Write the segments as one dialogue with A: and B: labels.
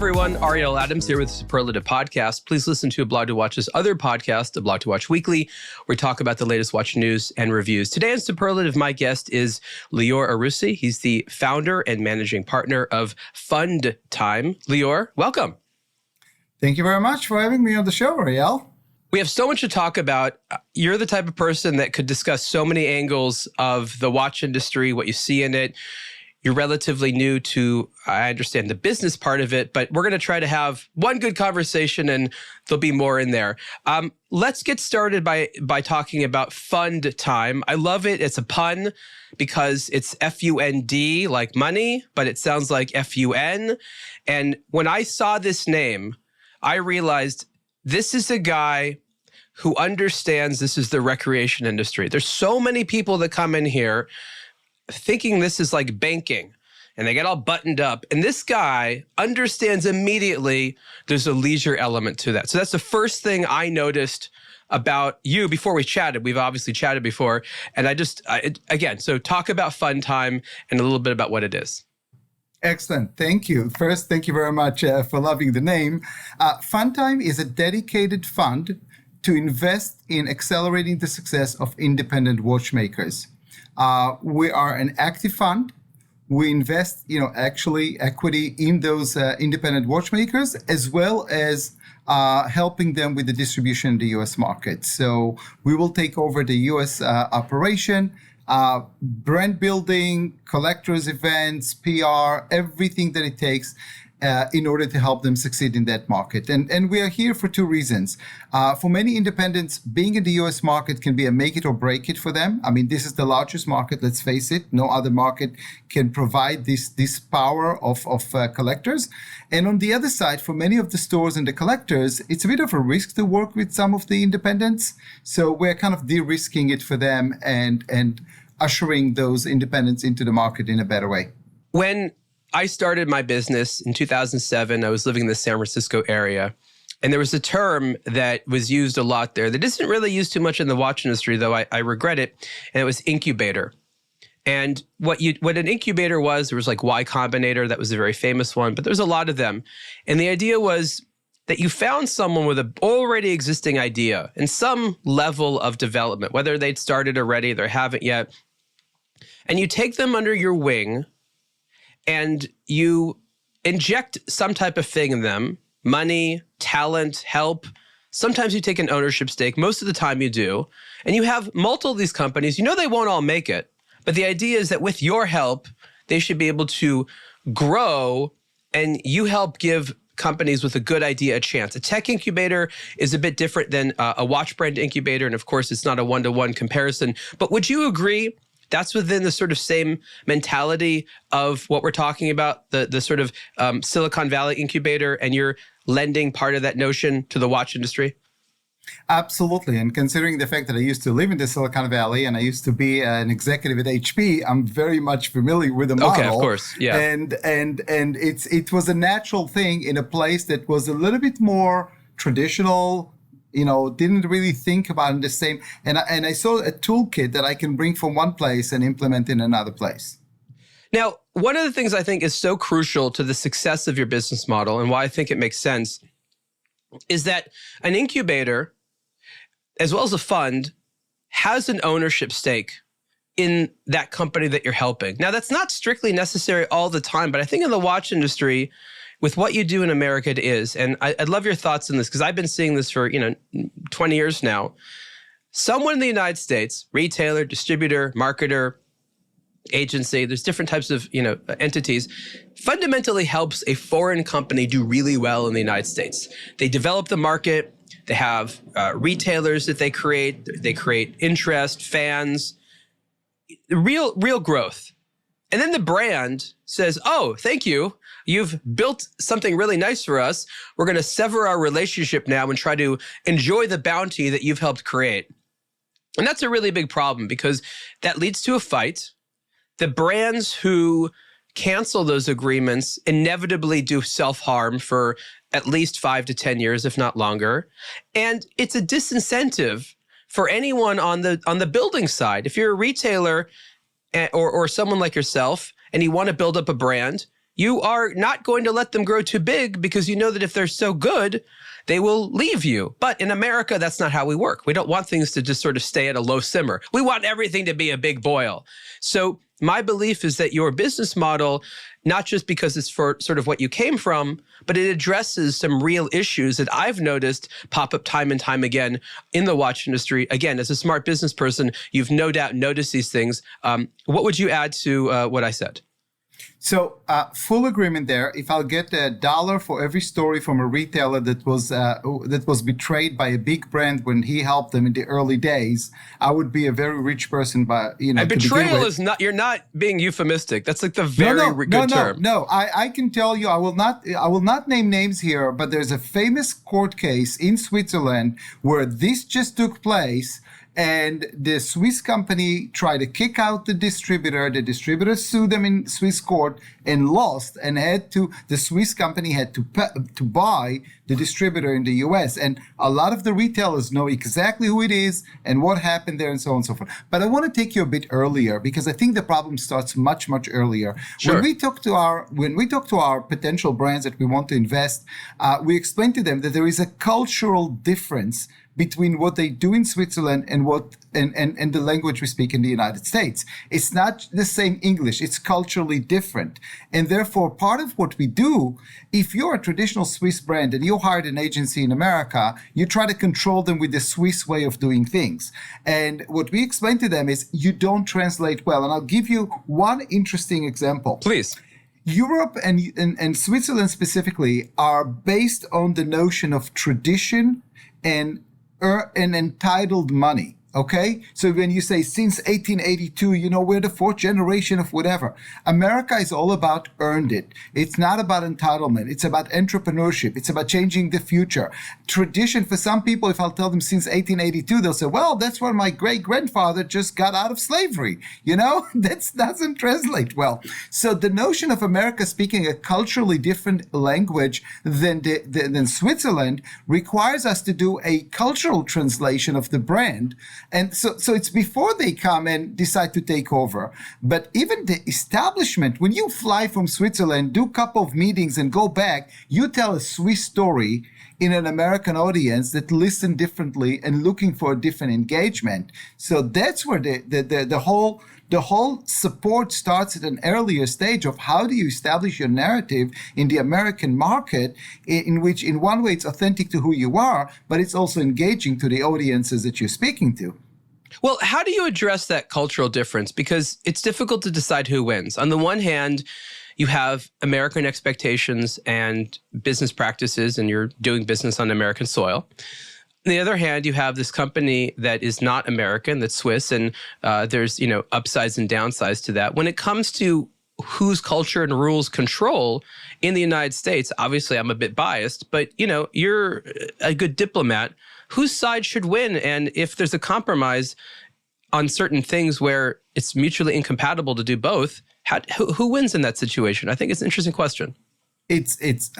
A: everyone, Ariel Adams here with the Superlative podcast. Please listen to aBlogtoWatch's other podcast, aBlogtoWatch Weekly, where we talk about the latest watch news and reviews. Today on Superlative, my guest is Lior Arussy. He's the founder and managing partner of Fund Time. Lior, welcome.
B: Thank you very much for having me on the show, Ariel.
A: We have so much to talk about. You're the type of person that could discuss so many angles of the watch industry, what you see in it. You're relatively new to, I understand, the business part of it, but we're going to try to have one good conversation and there'll be more in there. Let's get started by talking about Fund Time. I love it. It's a pun because it's F-U-N-D, like money, but it sounds like F-U-N. And when I saw this name, I realized this is a guy who understands this is the recreation industry. There's so many people that come in here thinking this is like banking, and they get all buttoned up. And this guy understands immediately there's a leisure element to that. So that's the first thing I noticed about you before we chatted. We've obviously chatted before. And again, so talk about Fund Time and a little bit about what it is.
B: Excellent. Thank you. First, thank you very much for loving the name. Fund Time is a dedicated fund to invest in accelerating the success of independent watchmakers. We are an active fund. We invest, actually equity in those independent watchmakers, as well as helping them with the distribution in the U.S. market. So we will take over the U.S. operation, brand building, collectors events, PR, everything that it takes in order to help them succeed in that market. And we are here for two reasons. For many independents, being in the US market can be a make it or break it for them. I mean, this is the largest market, let's face it. No other market can provide this power of collectors. And on the other side, for many of the stores and the collectors, it's a bit of a risk to work with some of the independents. So we're kind of de-risking it for them and ushering those independents into the market in a better way.
A: When I started my business in 2007. I was living in the San Francisco area. And there was a term that was used a lot there that isn't really used too much in the watch industry, though I regret it. And it was incubator. And what an incubator was, there was like Y Combinator. That was a very famous one, but there's a lot of them. And the idea was that you found someone with an already existing idea and some level of development, whether they'd started already, they haven't yet. And you take them under your wing and you inject some type of thing in them, money, talent, help. Sometimes you take an ownership stake. Most of the time you do. And you have multiple of these companies. You know they won't all make it. But the idea is that with your help, they should be able to grow, and you help give companies with a good idea a chance. A tech incubator is a bit different than a watch brand incubator. And of course, it's not a one-to-one comparison. But would you agree that's within the sort of same mentality of what we're talking about, the sort of Silicon Valley incubator, and you're lending part of that notion to the watch industry?
B: Absolutely. And considering the fact that I used to live in the Silicon Valley and I used to be an executive at HP, I'm very much familiar with the model.
A: Okay, of course. Yeah.
B: And it was a natural thing in a place that was a little bit more traditional, didn't really think about it the same. And I saw a toolkit that I can bring from one place and implement in another place.
A: Now, one of the things I think is so crucial to the success of your business model and why I think it makes sense is that an incubator, as well as a fund, has an ownership stake in that company that you're helping. Now, that's not strictly necessary all the time, but I think in the watch industry, with what you do in America, it is. And I'd love your thoughts on this because I've been seeing this for 20 years now. Someone in the United States, retailer, distributor, marketer, agency, there's different types of entities, fundamentally helps a foreign company do really well in the United States. They develop the market. They have retailers that they create interest, fans, real growth. And then the brand says, oh, thank you. You've built something really nice for us. We're going to sever our relationship now and try to enjoy the bounty that you've helped create. And that's a really big problem because that leads to a fight. The brands who cancel those agreements inevitably do self-harm for at least 5 to 10 years, if not longer. And it's a disincentive for anyone on the building side. If you're a retailer or someone like yourself and you want to build up a brand, you are not going to let them grow too big because you know that if they're so good, they will leave you. But in America, that's not how we work. We don't want things to just sort of stay at a low simmer. We want everything to be a big boil. So my belief is that your business model, not just because it's for sort of what you came from, but it addresses some real issues that I've noticed pop up time and time again in the watch industry. Again, as a smart business person, you've no doubt noticed these things. What would you add to what I said?
B: So full agreement there. If I'll get $1 for every story from a retailer that was betrayed by a big brand when he helped them in the early days, I would be a very rich person. But
A: and betrayal is not. You're not being euphemistic. That's like the very good term.
B: No. I can tell you. I will not name names here. But there's a famous court case in Switzerland where this just took place. And the Swiss company tried to kick out the distributor. The distributor sued them in Swiss court and lost, and the Swiss company had to buy the distributor in the US. And a lot of the retailers know exactly who it is and what happened there and so on and so forth. But I want to take you a bit earlier because I think the problem starts much, much earlier.
A: Sure.
B: When we talk to our potential brands that we want to invest, we explain to them that there is a cultural difference between what they do in Switzerland and and the language we speak in the United States. It's not the same English. It's culturally different. And therefore, part of what we do, if you're a traditional Swiss brand and you hired an agency in America, you try to control them with the Swiss way of doing things. And what we explain to them is you don't translate well. And I'll give you one interesting example.
A: Please.
B: Europe and Switzerland specifically are based on the notion of tradition and entitled money. Okay, so when you say since 1882, we're the fourth generation of whatever. America is all about earned it. It's not about entitlement. It's about entrepreneurship. It's about changing the future. Tradition, for some people, if I'll tell them since 1882, they'll say, well, that's when my great-grandfather just got out of slavery. That doesn't translate well. So the notion of America speaking a culturally different language than Switzerland requires us to do a cultural translation of the brand. And so it's before they come and decide to take over. But even the establishment, when you fly from Switzerland, do a couple of meetings and go back, you tell a Swiss story in an American audience that listen differently and looking for a different engagement. So that's where the whole support starts at an earlier stage of how do you establish your narrative in the American market in which in one way it's authentic to who you are, but it's also engaging to the audiences that you're speaking to.
A: Well, how do you address that cultural difference? Because it's difficult to decide who wins. On the one hand, you have American expectations and business practices, and you're doing business on American soil. On the other hand, you have this company that is not American, that's Swiss, and there's upsides and downsides to that. When it comes to whose culture and rules control in the United States, obviously I'm a bit biased, but you're a good diplomat. Whose side should win? And if there's a compromise on certain things where it's mutually incompatible to do both, who wins in that situation? I think it's an interesting question.
B: It's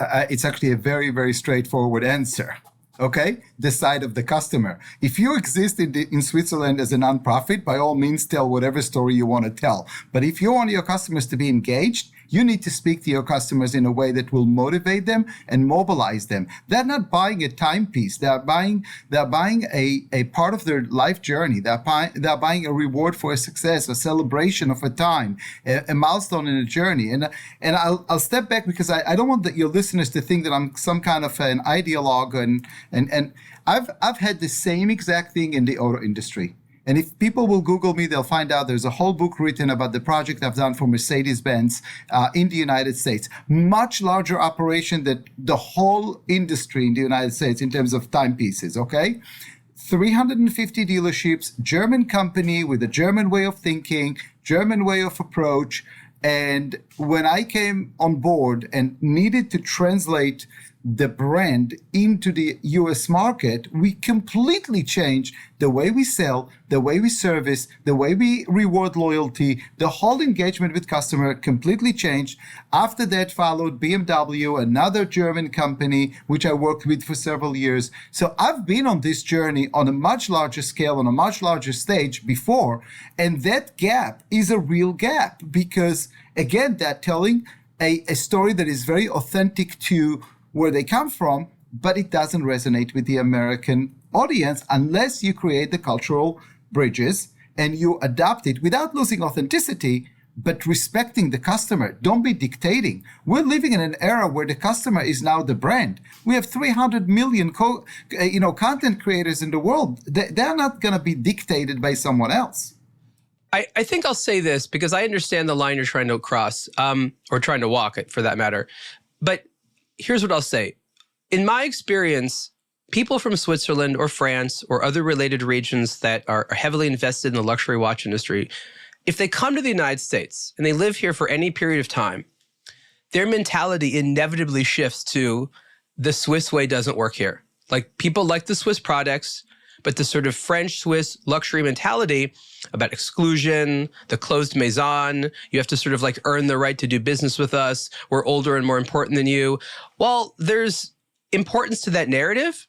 B: actually a very, very straightforward answer. Okay, the side of the customer. If you exist in Switzerland as a nonprofit, by all means, tell whatever story you want to tell. But if you want your customers to be engaged, you need to speak to your customers in a way that will motivate them and mobilize them. They're not buying a timepiece. They're buying a part of their life journey. They're buying a reward for a success, a celebration of a time, a milestone in a journey. And I'll step back because I don't want your listeners to think that I'm some kind of an ideologue. And I've had the same exact thing in the auto industry. And if people will Google me, they'll find out there's a whole book written about the project I've done for Mercedes-Benz in the United States. Much larger operation than the whole industry in the United States in terms of timepieces, okay? 350 dealerships, German company with a German way of thinking, German way of approach. And when I came on board and needed to translate the brand into the US market, we completely changed the way we sell, the way we service, the way we reward loyalty. The whole engagement with customer completely changed. After that followed BMW, another German company, which I worked with for several years. So I've been on this journey on a much larger scale, on a much larger stage before. And that gap is a real gap because, again, they're telling a story that is very authentic to where they come from, but it doesn't resonate with the American audience unless you create the cultural bridges and you adapt it without losing authenticity, but respecting the customer. Don't be dictating. We're living in an era where the customer is now the brand. We have 300 million content creators in the world. They're not going to be dictated by someone else.
A: I think I'll say this because I understand the line you're trying to cross, or trying to walk it for that matter. But here's what I'll say. In my experience, people from Switzerland or France or other related regions that are heavily invested in the luxury watch industry, if they come to the United States and they live here for any period of time, their mentality inevitably shifts to the Swiss way doesn't work here. Like, people like the Swiss products, but the sort of French-Swiss luxury mentality about exclusion, the closed maison, you have to sort of like earn the right to do business with us, we're older and more important than you. While there's importance to that narrative,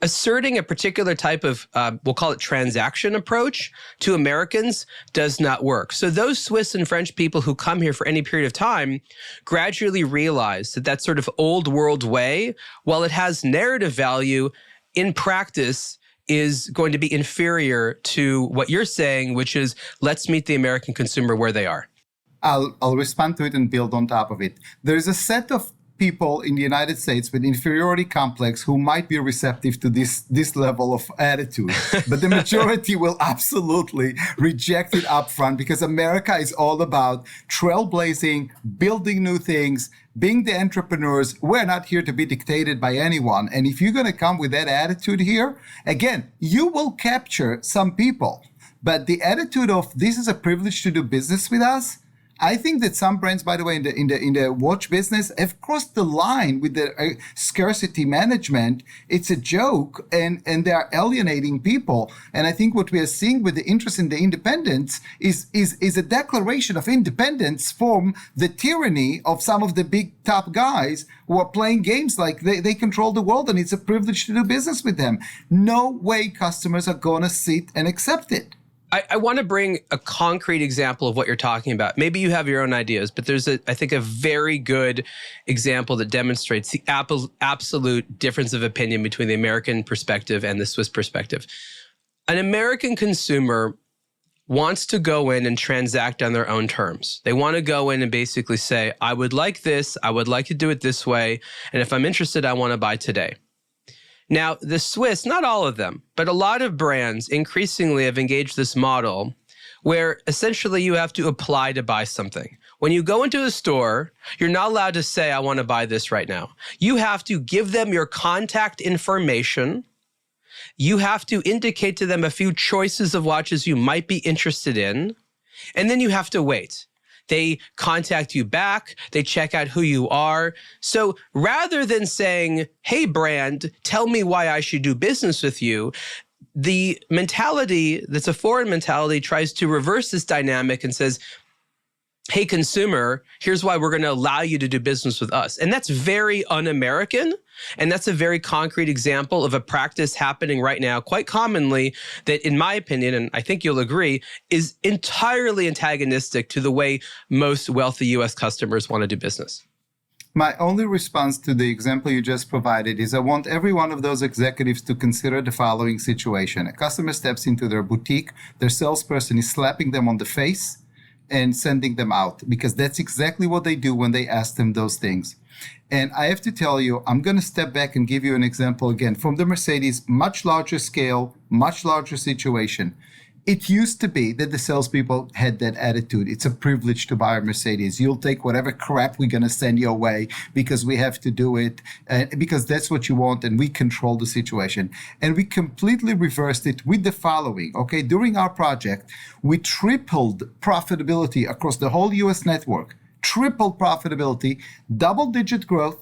A: asserting a particular type of, we'll call it transaction approach to Americans does not work. So those Swiss and French people who come here for any period of time gradually realize that that sort of old world way, while it has narrative value, in practice is going to be inferior to what you're saying, which is let's meet the American consumer where they are.
B: I'll respond to it and build on top of it. There's a set of people in the United States with inferiority complex who might be receptive to this level of attitude, but the majority will absolutely reject it upfront because America is all about trailblazing, building new things, being the entrepreneurs. We're not here to be dictated by anyone. And if you're going to come with that attitude here, again, you will capture some people. But the attitude of this is a privilege to do business with us, I think that some brands, by the way, in the watch business have crossed the line with the scarcity management. It's a joke, and they are alienating people. And I think what we are seeing with the interest in the independents is a declaration of independence from the tyranny of some of the big top guys who are playing games like they control the world, and it's a privilege to do business with them. No way customers are going to sit and accept it.
A: I want to bring a concrete example of what you're talking about. Maybe you have your own ideas, but there's, I think, a very good example that demonstrates the absolute difference of opinion between the American perspective and the Swiss perspective. An American consumer wants to go in and transact on their own terms. They want to go in and basically say, I would like this, I would like to do it this way, and if I'm interested, I want to buy today. Now, the Swiss, not all of them, but a lot of brands increasingly have engaged this model where essentially you have to apply to buy something. When you go into a store, you're not allowed to say, I want to buy this right now. You have to give them your contact information. You have to indicate to them a few choices of watches you might be interested in, and then you have to wait. They contact you back. They check out who you are. So rather than saying, hey, brand, tell me why I should do business with you, the mentality that's a foreign mentality tries to reverse this dynamic and says, hey, consumer, here's why we're going to allow you to do business with us. And that's very un-American. And that's a very concrete example of a practice happening right now, quite commonly, that in my opinion, and I think you'll agree, is entirely antagonistic to the way most wealthy US customers want to do business.
B: My only response to the example you just provided is I want every one of those executives to consider the following situation. A customer steps into their boutique, their salesperson is slapping them on the face and sending them out, because that's exactly what they do when they ask them those things. And I have to tell you, I'm going to step back and give you an example again from the Mercedes, much larger scale, much larger situation. It used to be that the salespeople had that attitude. It's a privilege to buy a Mercedes. You'll take whatever crap we're going to send your way because we have to do it, because that's what you want, and we control the situation. And we completely reversed it with the following. Okay, during our project, we tripled profitability across the whole US network. Tripled profitability, double-digit growth,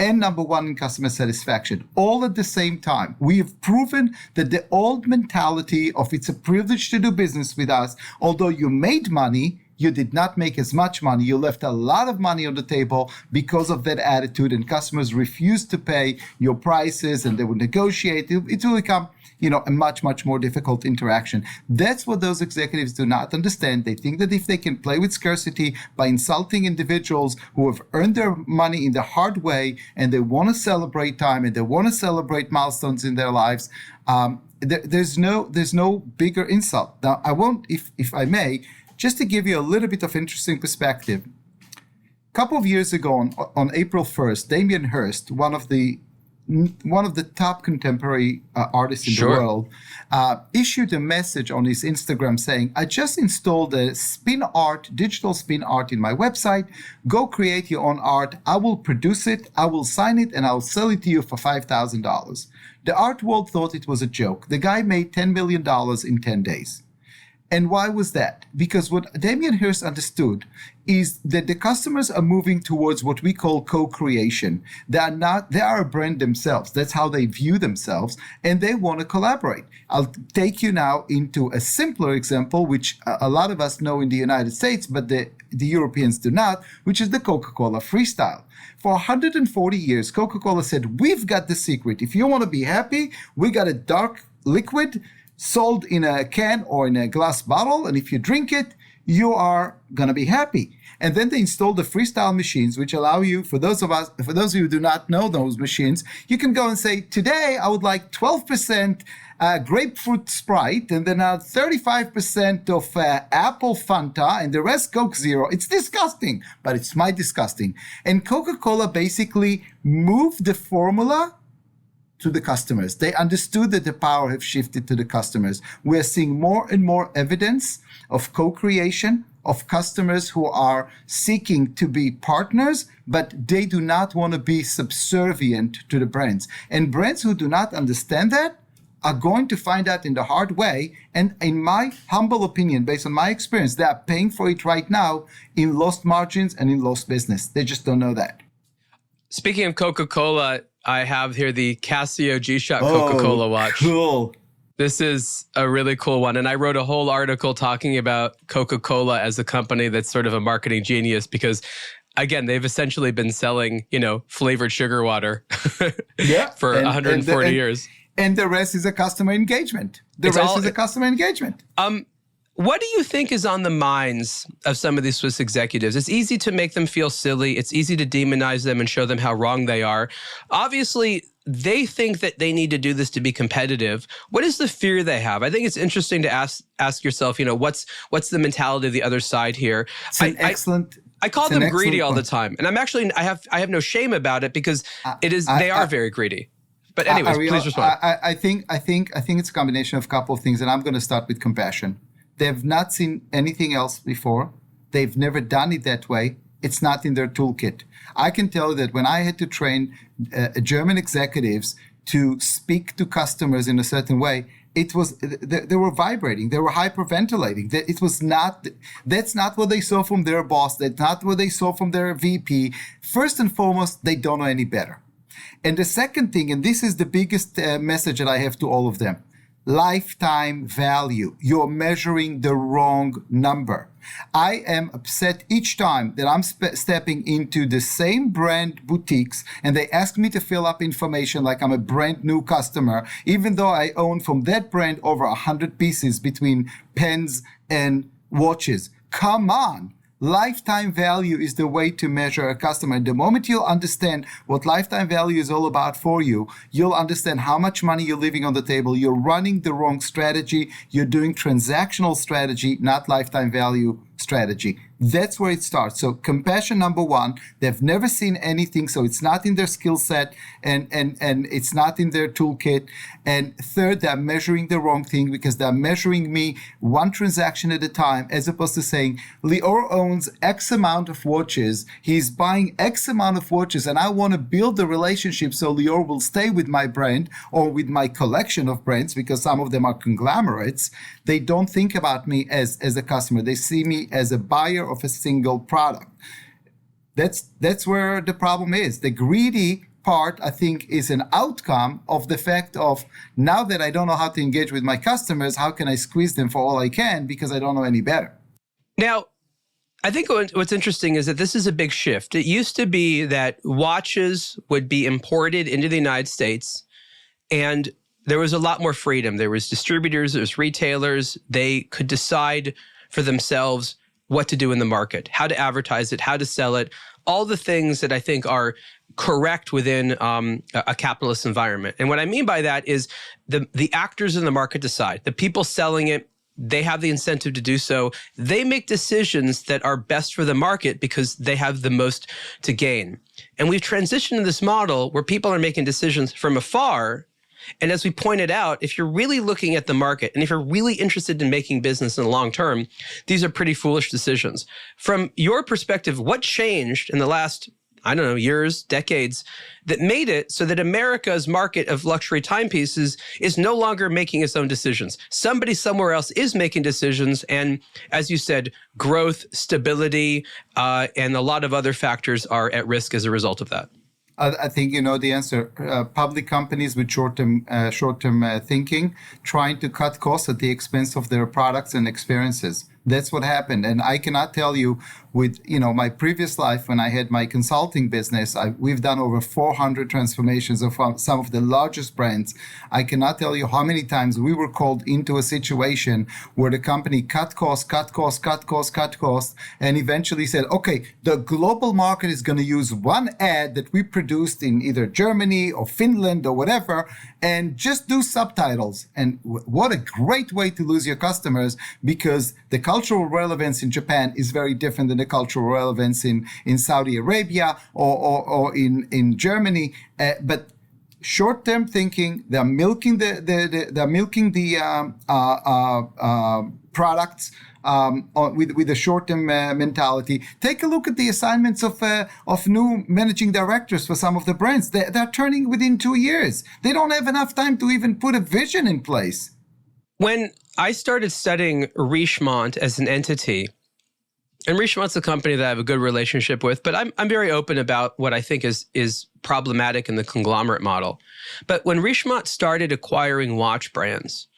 B: and number one in customer satisfaction, all at the same time. We have proven that the old mentality of it's a privilege to do business with us, although you made money, you did not make as much money. You left a lot of money on the table because of that attitude, and customers refused to pay your prices, and they would negotiate. It will become a much, much more difficult interaction. That's what those executives do not understand. They think that if they can play with scarcity by insulting individuals who have earned their money in the hard way, and they want to celebrate time and they want to celebrate milestones in their lives, there's no bigger insult. Now, I won't, if I may, just to give you a little bit of interesting perspective. A couple of years ago, on April 1st, Damien Hirst, one of the top contemporary artists in the world, issued a message on his Instagram saying, I just installed a digital spin art in my website. Go create your own art. I will produce it, I will sign it, and I'll sell it to you for $5,000. The art world thought it was a joke. The guy made $10 million in 10 days. And why was that? Because what Damien Hirst understood is that the customers are moving towards what we call co-creation. They are a brand themselves. That's how they view themselves, and they want to collaborate. I'll take you now into a simpler example, which a lot of us know in the United States, but the Europeans do not, which is the Coca-Cola freestyle. For 140 years, Coca-Cola said, we've got the secret. If you want to be happy, we got a dark liquid sold in a can or in a glass bottle, and if you drink it, you are going to be happy. And then they installed the freestyle machines, which allow you, for those of you who do not know those machines, you can go and say, today I would like 12% grapefruit Sprite, and then 35% of apple Fanta, and the rest Coke Zero. It's disgusting, but it's my disgusting. And Coca-Cola basically moved the formula to the customers. They understood that the power have shifted to the customers. We're seeing more and more evidence of co-creation, of customers who are seeking to be partners, but they do not want to be subservient to the brands. And brands who do not understand that are going to find out in the hard way. And in my humble opinion, based on my experience, they are paying for it right now in lost margins and in lost business. They just don't know that.
A: Speaking of Coca-Cola, I have here the Casio G-Shock Coca-Cola watch.
B: Cool.
A: This is a really cool one. And I wrote a whole article talking about Coca-Cola as a company that's sort of a marketing genius because, again, they've essentially been selling, flavored sugar water for 140 years.
B: And the rest is a customer engagement.
A: What do you think is on the minds of some of these Swiss executives? It's easy to make them feel silly. It's easy to demonize them and show them how wrong they are. Obviously, they think that they need to do this to be competitive. What is the fear they have? I think it's interesting to ask yourself, what's the mentality of the other side here? I call them greedy all the time. And I have no shame about it because they are very greedy. But anyways,
B: Ariel,
A: please respond.
B: I think it's a combination of a couple of things, and I'm going to start with compassion. They've not seen anything else before. They've never done it that way. It's not in their toolkit. I can tell you that when I had to train German executives to speak to customers in a certain way, they were vibrating. They were hyperventilating. That's not what they saw from their boss. That's not what they saw from their VP. First and foremost, they don't know any better. And the second thing, and this is the biggest message that I have to all of them, lifetime value. You're measuring the wrong number. I am upset each time that I'm stepping into the same brand boutiques and they ask me to fill up information like I'm a brand new customer, even though I own from that brand over 100 pieces between pens and watches. Come on. Lifetime value is the way to measure a customer. And the moment you'll understand what lifetime value is all about for you, you'll understand how much money you're leaving on the table. You're running the wrong strategy. You're doing transactional strategy, not lifetime value strategy. That's where it starts. So compassion, number one, they've never seen anything, so it's not in their skill set and it's not in their toolkit. And third, they're measuring the wrong thing because they're measuring me one transaction at a time, as opposed to saying, Lior owns X amount of watches, he's buying X amount of watches, and I want to build the relationship so Lior will stay with my brand or with my collection of brands, because some of them are conglomerates. They don't think about me as a customer. They see me as a buyer of a single product. That's where the problem is. The greedy part, I think, is an outcome of the fact of, now that I don't know how to engage with my customers, how can I squeeze them for all I can because I don't know any better?
A: Now, I think what's interesting is that this is a big shift. It used to be that watches would be imported into the United States, and there was a lot more freedom. There was distributors, there was retailers. They could decide for themselves what to do in the market, how to advertise it, how to sell it, all the things that I think are correct within a capitalist environment. And what I mean by that is the actors in the market decide. The people selling it, they have the incentive to do so. They make decisions that are best for the market because they have the most to gain. And we've transitioned to this model where people are making decisions from afar. And as we pointed out, if you're really looking at the market and if you're really interested in making business in the long term, these are pretty foolish decisions. From your perspective, what changed in the last, I don't know, years, decades, that made it so that America's market of luxury timepieces is no longer making its own decisions? Somebody somewhere else is making decisions. And as you said, growth, stability, and a lot of other factors are at risk as a result of that.
B: I think you know the answer. Public companies with short-term thinking, trying to cut costs at the expense of their products and experiences. That's what happened. And I cannot tell you, with my previous life when I had my consulting business, we've done over 400 transformations of some of the largest brands. I cannot tell you how many times we were called into a situation where the company cut costs, and eventually said, okay, the global market is going to use one ad that we produced in either Germany or Finland or whatever, and just do subtitles. And what a great way to lose your customers, because the cultural relevance in Japan is very different than the cultural relevance in Saudi Arabia or in Germany. But short-term thinking, they're milking the products with a short-term mentality. Take a look at the assignments of new managing directors for some of the brands. They're turning within 2 years. They don't have enough time to even put a vision in place.
A: When I started studying Richemont as an entity, and Richemont's a company that I have a good relationship with, but I'm very open about what I think is problematic in the conglomerate model. But when Richemont started acquiring watch brands,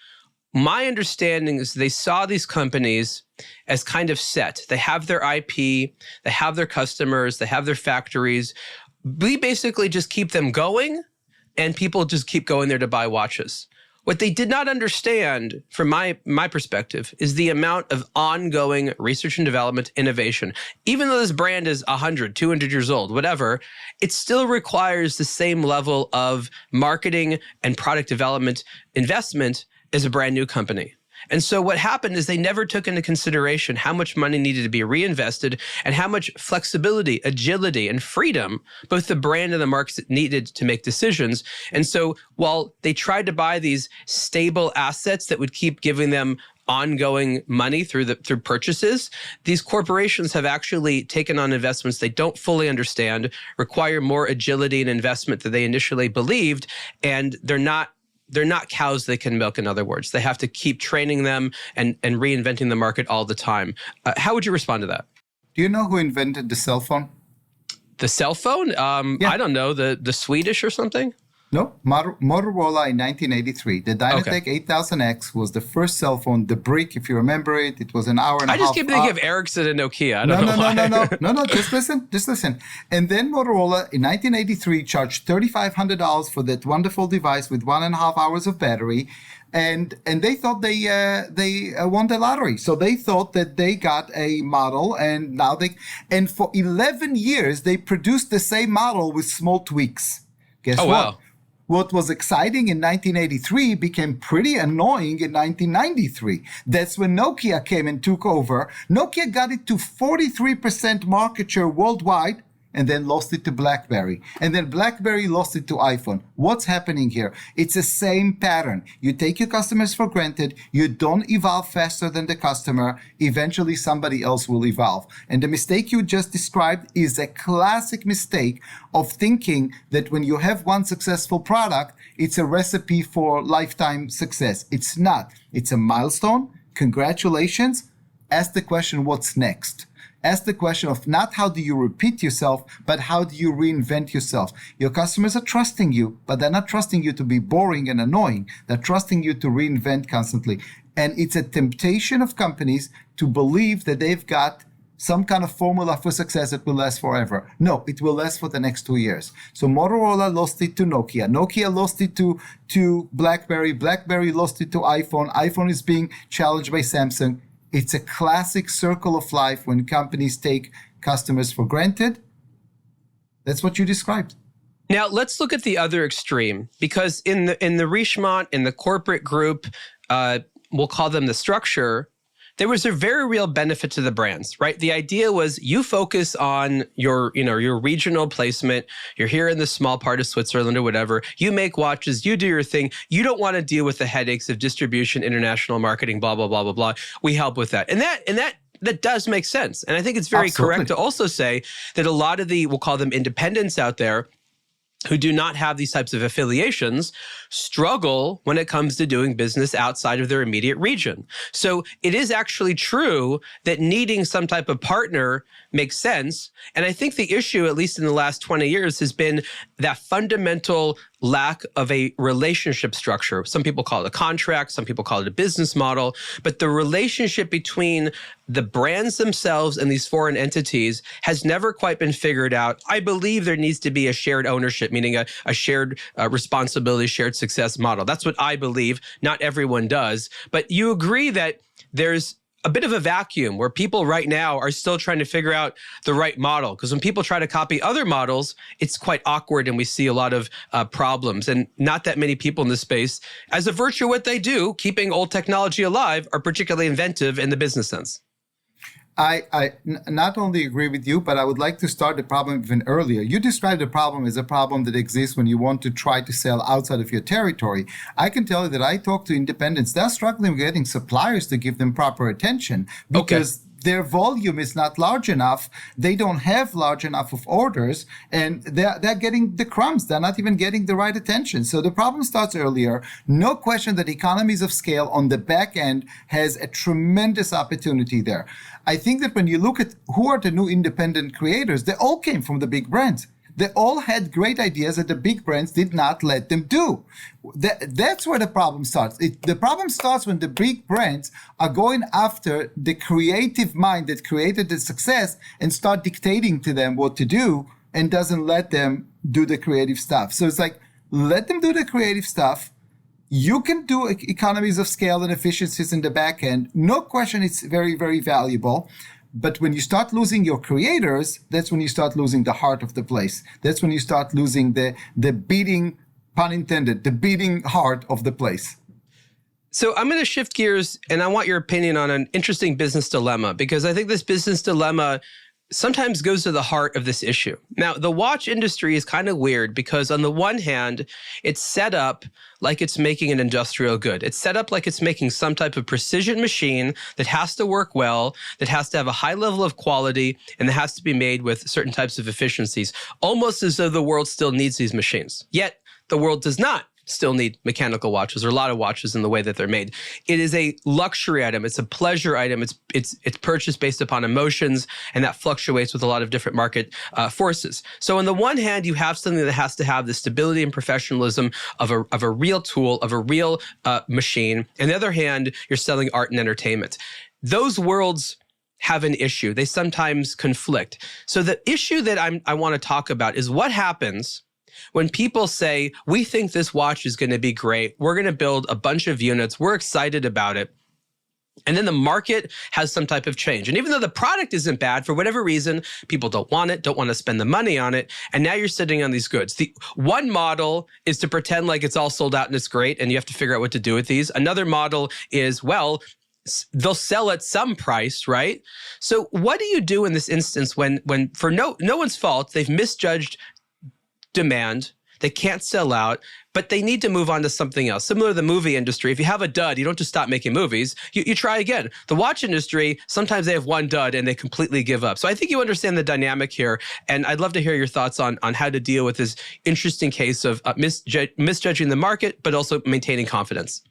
A: my understanding is they saw these companies as kind of set. They have their IP, they have their customers, they have their factories. We basically just keep them going, and people just keep going there to buy watches. What they did not understand, from my perspective, is the amount of ongoing research and development innovation. Even though this brand is 100, 200 years old, whatever, it still requires the same level of marketing and product development investment as a brand new company. And so what happened is they never took into consideration how much money needed to be reinvested and how much flexibility, agility, and freedom both the brand and the markets needed to make decisions. And so while they tried to buy these stable assets that would keep giving them ongoing money through purchases, these corporations have actually taken on investments they don't fully understand, require more agility and investment than they initially believed, and they're not cows they can milk, in other words. They have to keep training them and reinventing the market all the time. How would you respond to that?
B: Do you know who invented the cell phone?
A: The cell phone?
B: Yeah.
A: I don't know, the Swedish or something?
B: No, Motorola in 1983. The Dynatec 8000X was the first cell phone, the brick, if you remember it. It was an hour and a half.
A: I just keep thinking of Ericsson and Nokia. I don't know why.
B: No, just listen. And then Motorola in 1983 charged $3,500 for that wonderful device with 1.5 hours of battery. And they thought they won the lottery. So they thought that they got a model, and now and for 11 years, they produced the same model with small tweaks. Guess what?
A: Wow.
B: What was exciting in 1983 became pretty annoying in 1993. That's when Nokia came and took over. Nokia got it to 43% market share worldwide, and then lost it to BlackBerry. And then BlackBerry lost it to iPhone. What's happening here? It's the same pattern. You take your customers for granted. You don't evolve faster than the customer. Eventually, somebody else will evolve. And the mistake you just described is a classic mistake of thinking that when you have one successful product, it's a recipe for lifetime success. It's not. It's a milestone. Congratulations. Ask the question, what's next? Ask the question of not how do you repeat yourself, but how do you reinvent yourself? Your customers are trusting you, but they're not trusting you to be boring and annoying. They're trusting you to reinvent constantly. And it's a temptation of companies to believe that they've got some kind of formula for success that will last forever. No, it will last for the next 2 years. So Motorola lost it to Nokia. Nokia lost it to BlackBerry. BlackBerry lost it to iPhone. iPhone is being challenged by Samsung. It's a classic circle of life when companies take customers for granted. That's what you described.
A: Now, let's look at the other extreme, because in the Richemont, in the corporate group, we'll call them the structure, there was a very real benefit to the brands, right? The idea was you focus on your regional placement. You're here in the small part of Switzerland or whatever. You make watches, you do your thing. You don't want to deal with the headaches of distribution, international marketing, blah, blah, blah, blah, blah. We help with that. And that does make sense. And I think it's very
B: Absolutely
A: correct to also say that a lot of the, we'll call them independents out there, who do not have these types of affiliations struggle when it comes to doing business outside of their immediate region. So it is actually true that needing some type of partner makes sense. And I think the issue, at least in the last 20 years, has been that fundamental lack of a relationship structure. Some people call it a contract, some people call it a business model, but the relationship between the brands themselves and these foreign entities has never quite been figured out. I believe there needs to be a shared ownership, meaning a shared responsibility, shared success model. That's what I believe. Not everyone does, but you agree that there's a bit of a vacuum where people right now are still trying to figure out the right model. Because when people try to copy other models, it's quite awkward and we see a lot of problems. And not that many people in this space, as a virtue of what they do, keeping old technology alive, are particularly inventive in the business sense.
B: I not only agree with you, but I would like to start the problem even earlier. You described the problem as a problem that exists when you want to try to sell outside of your territory. I can tell you that I talk to independents. They're struggling with getting suppliers to give them proper attention because their volume is not large enough. They don't have large enough of orders, and they're getting the crumbs. They're not even getting the right attention. So the problem starts earlier. No question that economies of scale on the back end has a tremendous opportunity there. I think that when you look at who are the new independent creators, they all came from the big brands. They all had great ideas that the big brands did not let them do. That's where the problem starts. The problem starts when the big brands are going after the creative mind that created the success and start dictating to them what to do and doesn't let them do the creative stuff. So it's like, let them do the creative stuff. You can do economies of scale and efficiencies in the back end. No question, it's very, very valuable. But when you start losing your creators, that's when you start losing the heart of the place. That's when you start losing the beating, pun intended, the beating heart of the place.
A: So I'm going to shift gears, and I want your opinion on an interesting business dilemma, because I think this business dilemma sometimes goes to the heart of this issue. Now, the watch industry is kind of weird because on the one hand, it's set up like it's making an industrial good. It's set up like it's making some type of precision machine that has to work well, that has to have a high level of quality, and that has to be made with certain types of efficiencies, almost as though the world still needs these machines. Yet, the world does not still need mechanical watches, or a lot of watches in the way that they're made. It is a luxury item. It's a pleasure item. It's purchased based upon emotions, and that fluctuates with a lot of different market forces. So on the one hand, you have something that has to have the stability and professionalism of a real tool, of a real machine. On the other hand, you're selling art and entertainment. Those worlds have an issue. They sometimes conflict. So the issue that I want to talk about is what happens when people say, we think this watch is going to be great, we're going to build a bunch of units, we're excited about it, and then the market has some type of change. And even though the product isn't bad, for whatever reason, people don't want it, don't want to spend the money on it, and now you're sitting on these goods. The one model is to pretend like it's all sold out and it's great, and you have to figure out what to do with these. Another model is, well, they'll sell at some price, right? So what do you do in this instance when for no one's fault, they've misjudged demand, they can't sell out, but they need to move on to something else. Similar to the movie industry, if you have a dud, you don't just stop making movies, you try again. The watch industry, sometimes they have one dud and they completely give up. So I think you understand the dynamic here, and I'd love to hear your thoughts on how to deal with this interesting case of misjudging the market, but also maintaining confidence.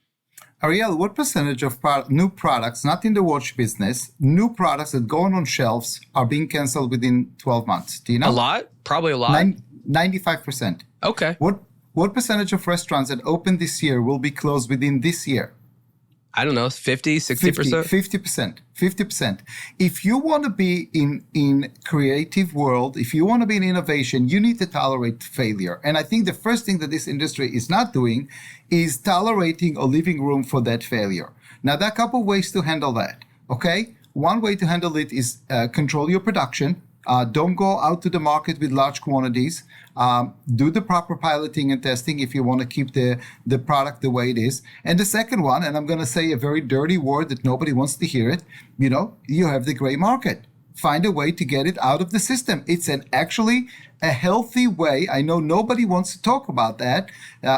B: Ariel, what percentage of new products, not in the watch business, new products that go on shelves are being canceled within 12 months? Do you know?
A: A lot? Probably a lot.
B: 95%.
A: Okay.
B: What percentage of restaurants that opened this year will be closed within this year?
A: I don't know, 50, 60%?
B: 50%. If you want to be in creative world, if you want to be in innovation, you need to tolerate failure. And I think the first thing that this industry is not doing is tolerating or leaving room for that failure. Now, there are a couple ways to handle that, okay? One way to handle it is control your production. Don't go out to the market with large quantities. Do the proper piloting and testing if you want to keep the product the way it is. And the second one, and I'm going to say a very dirty word that nobody wants to hear it, you have the gray market. Find a way to get it out of the system. It's actually a healthy way. I know nobody wants to talk about that,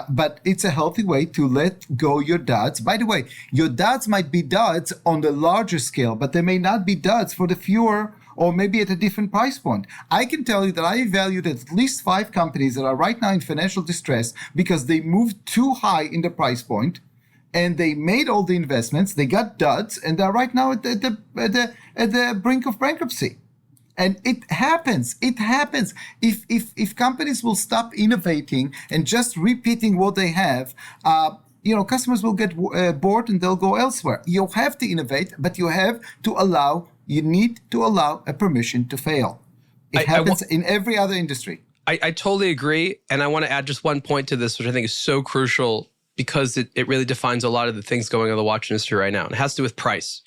B: but it's a healthy way to let go your duds. By the way, your duds might be duds on the larger scale, but they may not be duds for the fewer or maybe at a different price point. I can tell you that I evaluated at least 5 companies that are right now in financial distress because they moved too high in the price point and they made all the investments, they got duds, and they're right now at the brink of bankruptcy. And it happens. If companies will stop innovating and just repeating what they have, customers will get bored and they'll go elsewhere. You have to innovate, but you need to allow a permission to fail. It happens in every other industry.
A: I totally agree. And I want to add just one point to this, which I think is so crucial because it really defines a lot of the things going on in the watch industry right now. And it has to do with price.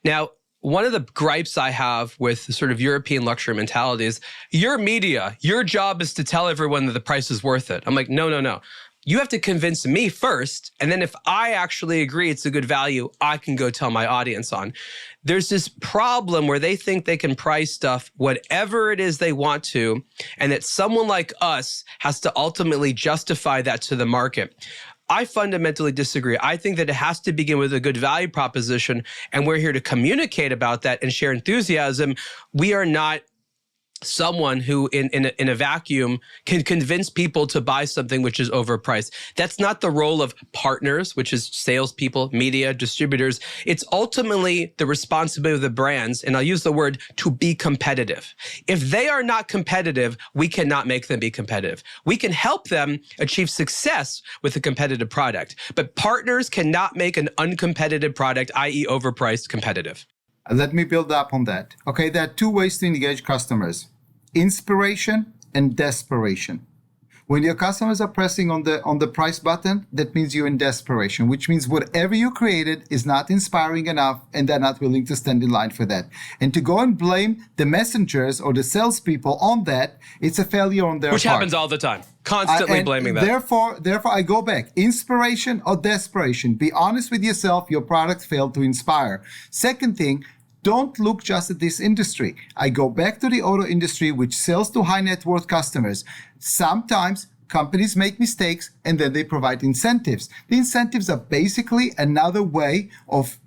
A: Now, one of the gripes I have with the sort of European luxury mentality is, your media, your job is to tell everyone that the price is worth it. I'm like, no. You have to convince me first. And then if I actually agree it's a good value, I can go tell my audience on. There's this problem where they think they can price stuff whatever it is they want to, and that someone like us has to ultimately justify that to the market. I fundamentally disagree. I think that it has to begin with a good value proposition, and we're here to communicate about that and share enthusiasm. We are not someone who in a vacuum can convince people to buy something which is overpriced. That's not the role of partners, which is salespeople, media, distributors. It's ultimately the responsibility of the brands, and I'll use the word, to be competitive. If they are not competitive, we cannot make them be competitive. We can help them achieve success with a competitive product, but partners cannot make an uncompetitive product, i.e. overpriced, competitive.
B: Let me build up on that. Okay, there are 2 ways to engage customers: inspiration and desperation. When your customers are pressing on the price button, that means you're in desperation, which means whatever you created is not inspiring enough and they're not willing to stand in line for that. And to go and blame the messengers or the salespeople on that, it's a failure on their part.
A: Which happens all the time. Constantly blaming that.
B: Therefore, I go back. Inspiration or desperation. Be honest with yourself. Your product failed to inspire. Second thing, don't look just at this industry. I go back to the auto industry, which sells to high net worth customers. Sometimes companies make mistakes and then they provide incentives. The incentives are basically another way of,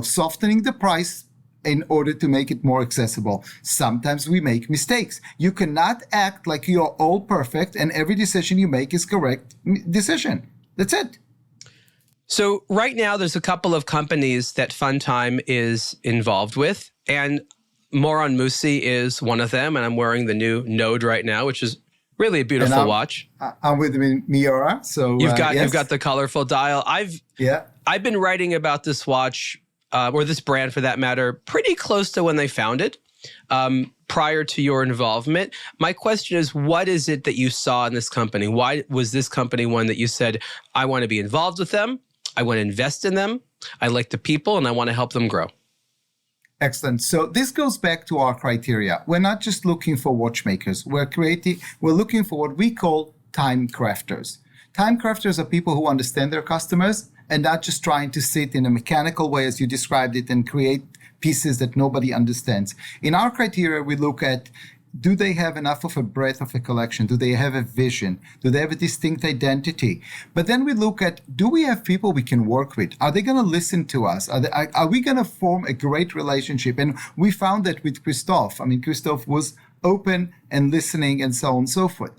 B: softening the price in order to make it more accessible. Sometimes we make mistakes. You cannot act like you're all perfect and every decision you make is correct decision. That's it.
A: So right now, there's a couple of companies that Funtime is involved with, and Morand Arussy is one of them, and I'm wearing the new Node right now, which is really a beautiful watch.
B: I'm with Miura, so
A: you've got the colorful dial. I've been writing about this watch, or this brand for that matter, pretty close to when they founded. Prior to your involvement, my question is, what is it that you saw in this company? Why was this company one that you said, I want to be involved with them, I want to invest in them, I like the people, and I want to help them grow?
B: Excellent. So this goes back to our criteria. We're not just looking for watchmakers. We're looking for what we call time crafters. Time crafters are people who understand their customers and not just trying to sit in a mechanical way, as you described it, and create pieces that nobody understands. In our criteria, we look at, do they have enough of a breadth of a collection? Do they have a vision? Do they have a distinct identity? But then we look at, do we have people we can work with? Are they going to listen to us? Are we going to form a great relationship? And we found that with Christophe. I mean, Christophe was open and listening and so on and so forth.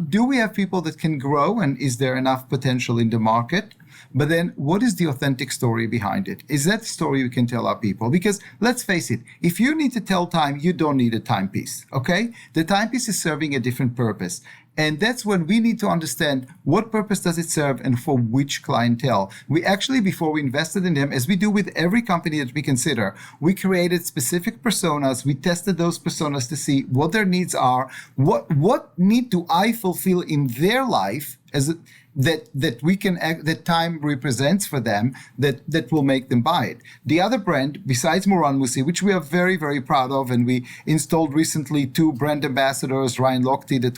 B: Do we have people that can grow, and is there enough potential in the market? But then what is the authentic story behind it? Is that story we can tell our people? Because let's face it, if you need to tell time, you don't need a timepiece, okay? The timepiece is serving a different purpose. And that's when we need to understand what purpose does it serve and for which clientele. We actually, before we invested in them, as we do with every company that we consider, we created specific personas. We tested those personas to see what their needs are, what need do I fulfill in their life as that we can that time represents for them that will make them buy it. The other brand besides Morand, which we are very, very proud of, and we installed recently 2 brand ambassadors, Ryan Lochte, the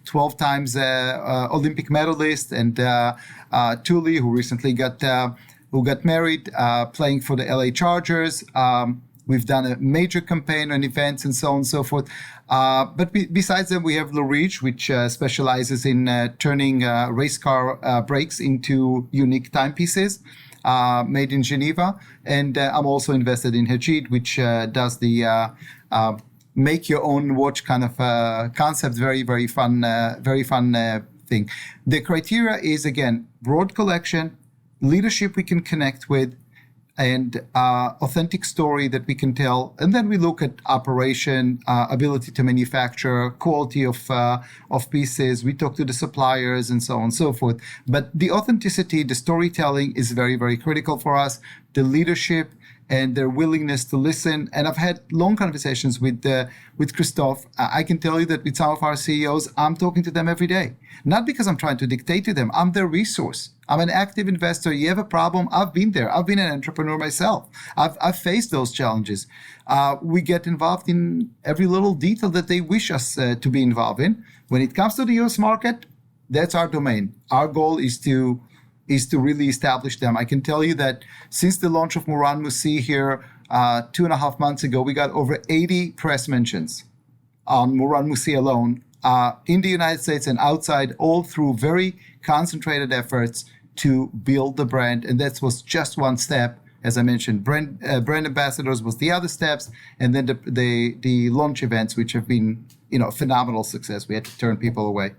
B: 12 times Olympic medalist, and Thule, who recently got married, playing for the LA Chargers. We've done a major campaign on events and so on and so forth. But besides them, we have Lorige, which specializes in turning race car brakes into unique timepieces made in Geneva. And I'm also invested in Hegid, which does the make your own watch kind of concept. Very, very fun thing. The criteria is, again, broad collection, leadership we can connect with, and authentic story that we can tell. And then we look at operation, ability to manufacture, quality of pieces. We talk to the suppliers and so on and so forth. But the authenticity, the storytelling is very, very critical for us. The leadership and their willingness to listen. And I've had long conversations with Christophe. I can tell you that with some of our CEOs, I'm talking to them every day. Not because I'm trying to dictate to them. I'm their resource. I'm an active investor. You have a problem? I've been there. I've been an entrepreneur myself. I've faced those challenges. We get involved in every little detail that they wish us to be involved in. When it comes to the US market, that's our domain. Our goal is to really establish them. I can tell you that since the launch of Morand here 2.5 months ago, we got over 80 press mentions on Morand alone in the United States and outside, all through very concentrated efforts to build the brand. And that was just one step. As I mentioned, brand ambassadors was the other steps, and then the launch events, which have been phenomenal success. We had to turn people away.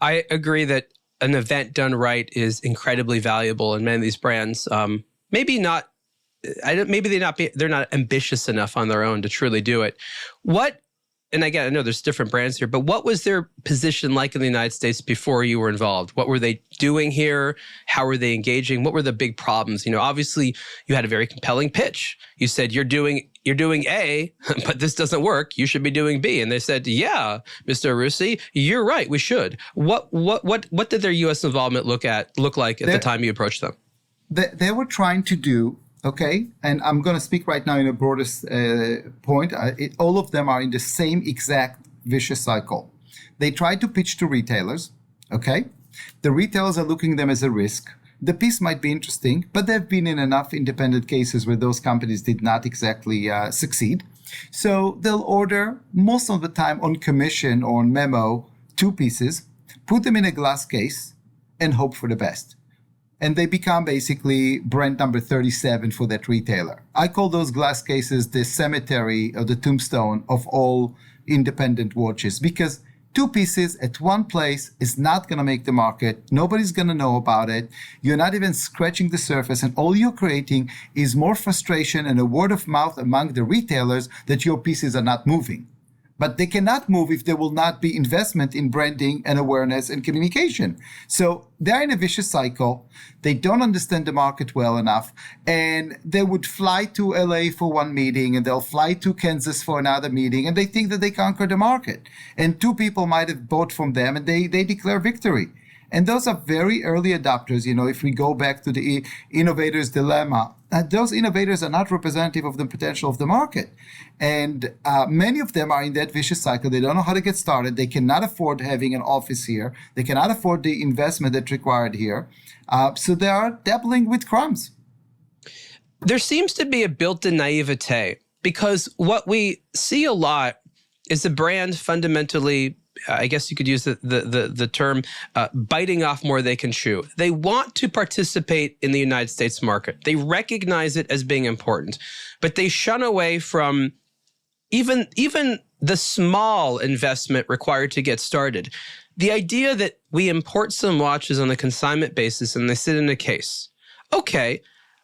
A: I agree that an event done right is incredibly valuable, and many of these brands, maybe they're not ambitious enough on their own to truly do it. And again, I know there's different brands here, but what was their position like in the United States before you were involved? What were they doing here? How were they engaging? What were the big problems? Obviously you had a very compelling pitch. You said, you're doing A, but this doesn't work. You should be doing B. And they said, yeah, Mr. Arussy, you're right. We should. What did their U.S. involvement look like at the time you approached them?
B: They were trying to do, okay, and I'm going to speak right now in a broadest point. All of them are in the same exact vicious cycle. They try to pitch to retailers, okay? The retailers are looking at them as a risk. The piece might be interesting, but they've been in enough independent cases where those companies did not exactly succeed. So they'll order, most of the time on commission or on memo, 2 pieces, put them in a glass case, and hope for the best. And they become basically brand number 37 for that retailer. I call those glass cases the cemetery or the tombstone of all independent watches, because 2 pieces at one place is not going to make the market. Nobody's going to know about it. You're not even scratching the surface, and all you're creating is more frustration and a word of mouth among the retailers that your pieces are not moving. But they cannot move if there will not be investment in branding and awareness and communication. So they're in a vicious cycle. They don't understand the market well enough. And they would fly to LA for one meeting, and they'll fly to Kansas for another meeting, and they think that they conquer the market. And 2 people might have bought from them, and they declare victory. And those are very early adopters. If we go back to the innovator's dilemma, those innovators are not representative of the potential of the market. And many of them are in that vicious cycle. They don't know how to get started. They cannot afford having an office here. They cannot afford the investment that's required here. So they are dabbling with crumbs.
A: There seems to be a built-in naivete, because what we see a lot is the brand fundamentally, I guess you could use the term, biting off more they can chew. They want to participate in the United States market. They recognize it as being important, but they shun away from even the small investment required to get started. The idea that we import some watches on a consignment basis and they sit in a case. Okay,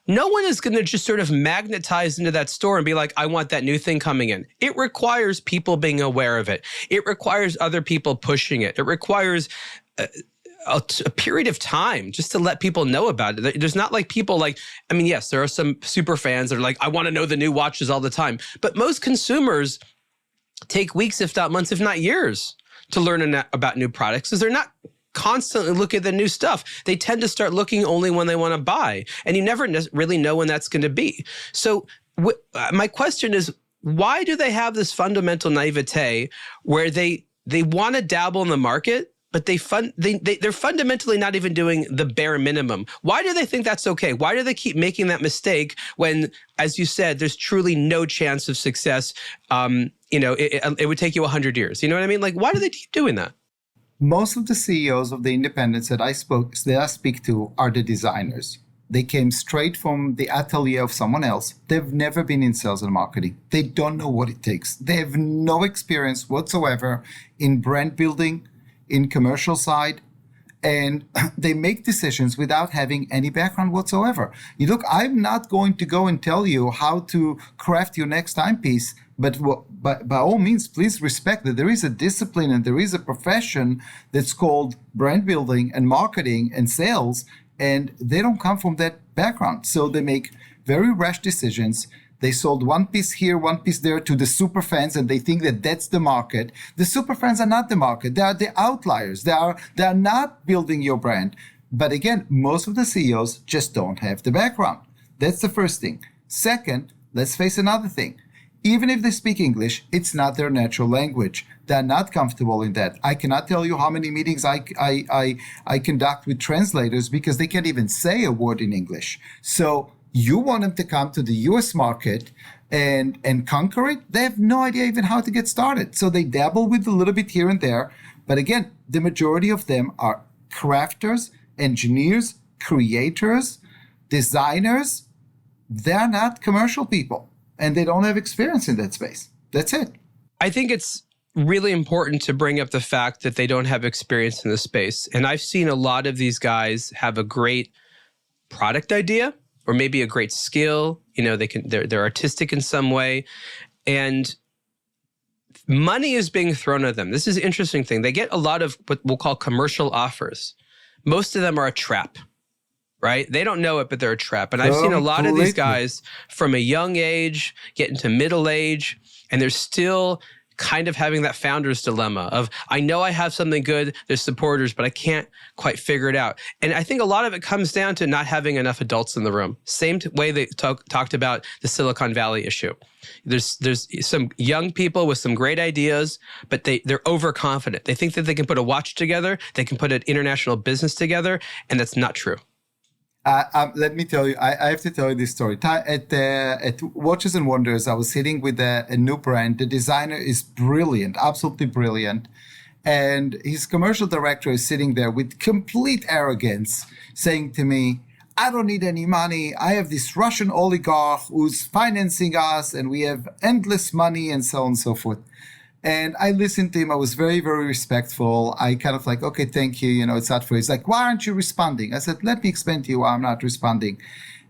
A: no one is going to just sort of magnetize into that store and be like, I want that new thing coming in. It requires people being aware of it. It requires other people pushing it. It requires a period of time just to let people know about it. There's not like people like, I mean, yes, there are some super fans that are like, I want to know the new watches all the time. But most consumers take weeks, if not months, if not years to learn about new products because they're not constantly looking at the new stuff. They tend to start looking only when they want to buy. And you never really know when that's going to be. So my question is, why do they have this fundamental naivete where they want to dabble in the market, but they're fundamentally not even doing the bare minimum? Why do they think that's okay? Why do they keep making that mistake when, as you said, there's truly no chance of success? It would take you 100 years. You know what I mean? Like, why do they keep doing that?
B: Most of the CEOs of the independents that I speak to are the designers. They came straight from the atelier of someone else. They've never been in sales and marketing. They don't know what it takes. They have no experience whatsoever in brand building, in commercial side, and they make decisions without having any background whatsoever. Look, I'm not going to go and tell you how to craft your next timepiece, but by all means, please respect that there is a discipline and there is a profession that's called brand building and marketing and sales, and they don't come from that background. So they make very rash decisions. They sold one piece here, one piece there to the super fans, and they think that that's the market. The super fans are not the market. They are the outliers. They are not building your brand. But again, most of the CEOs just don't have the background. That's the first thing. Second, let's face another thing. Even if they speak English, it's not their natural language. They're not comfortable in that. I cannot tell you how many meetings I conduct with translators because they can't even say a word in English. So you want them to come to the US market and conquer it? They have no idea even how to get started. So they dabble with a little bit here and there. But again, the majority of them are crafters, engineers, creators, designers. They're not commercial people. And they don't have experience in that space. That's it.
A: I think it's really important to bring up the fact that they don't have experience in the space. And I've seen a lot of these guys have a great product idea or maybe a great skill. They're artistic in some way. And money is being thrown at them. This is an interesting thing. They get a lot of what we'll call commercial offers. Most of them are a trap. Right? They don't know it, but they're a trap. And I've seen a lot of these guys from a young age get into middle age, and they're still kind of having that founder's dilemma of, I know I have something good, there's supporters, but I can't quite figure it out. And I think a lot of it comes down to not having enough adults in the room. Same way they talked about the Silicon Valley issue. There's some young people with some great ideas, but they're overconfident. They think that they can put a watch together, they can put an international business together, and that's not true.
B: Let me tell you, I have to tell you this story. At Watches and Wonders, I was sitting with a new brand. The designer is brilliant, absolutely brilliant. And his commercial director is sitting there with complete arrogance saying to me, I don't need any money. I have this Russian oligarch who's financing us and we have endless money and so on and so forth. And I listened to him. I was very, very respectful. I kind of like, okay, thank you. It's not fair. He's like, why aren't you responding? I said, let me explain to you why I'm not responding.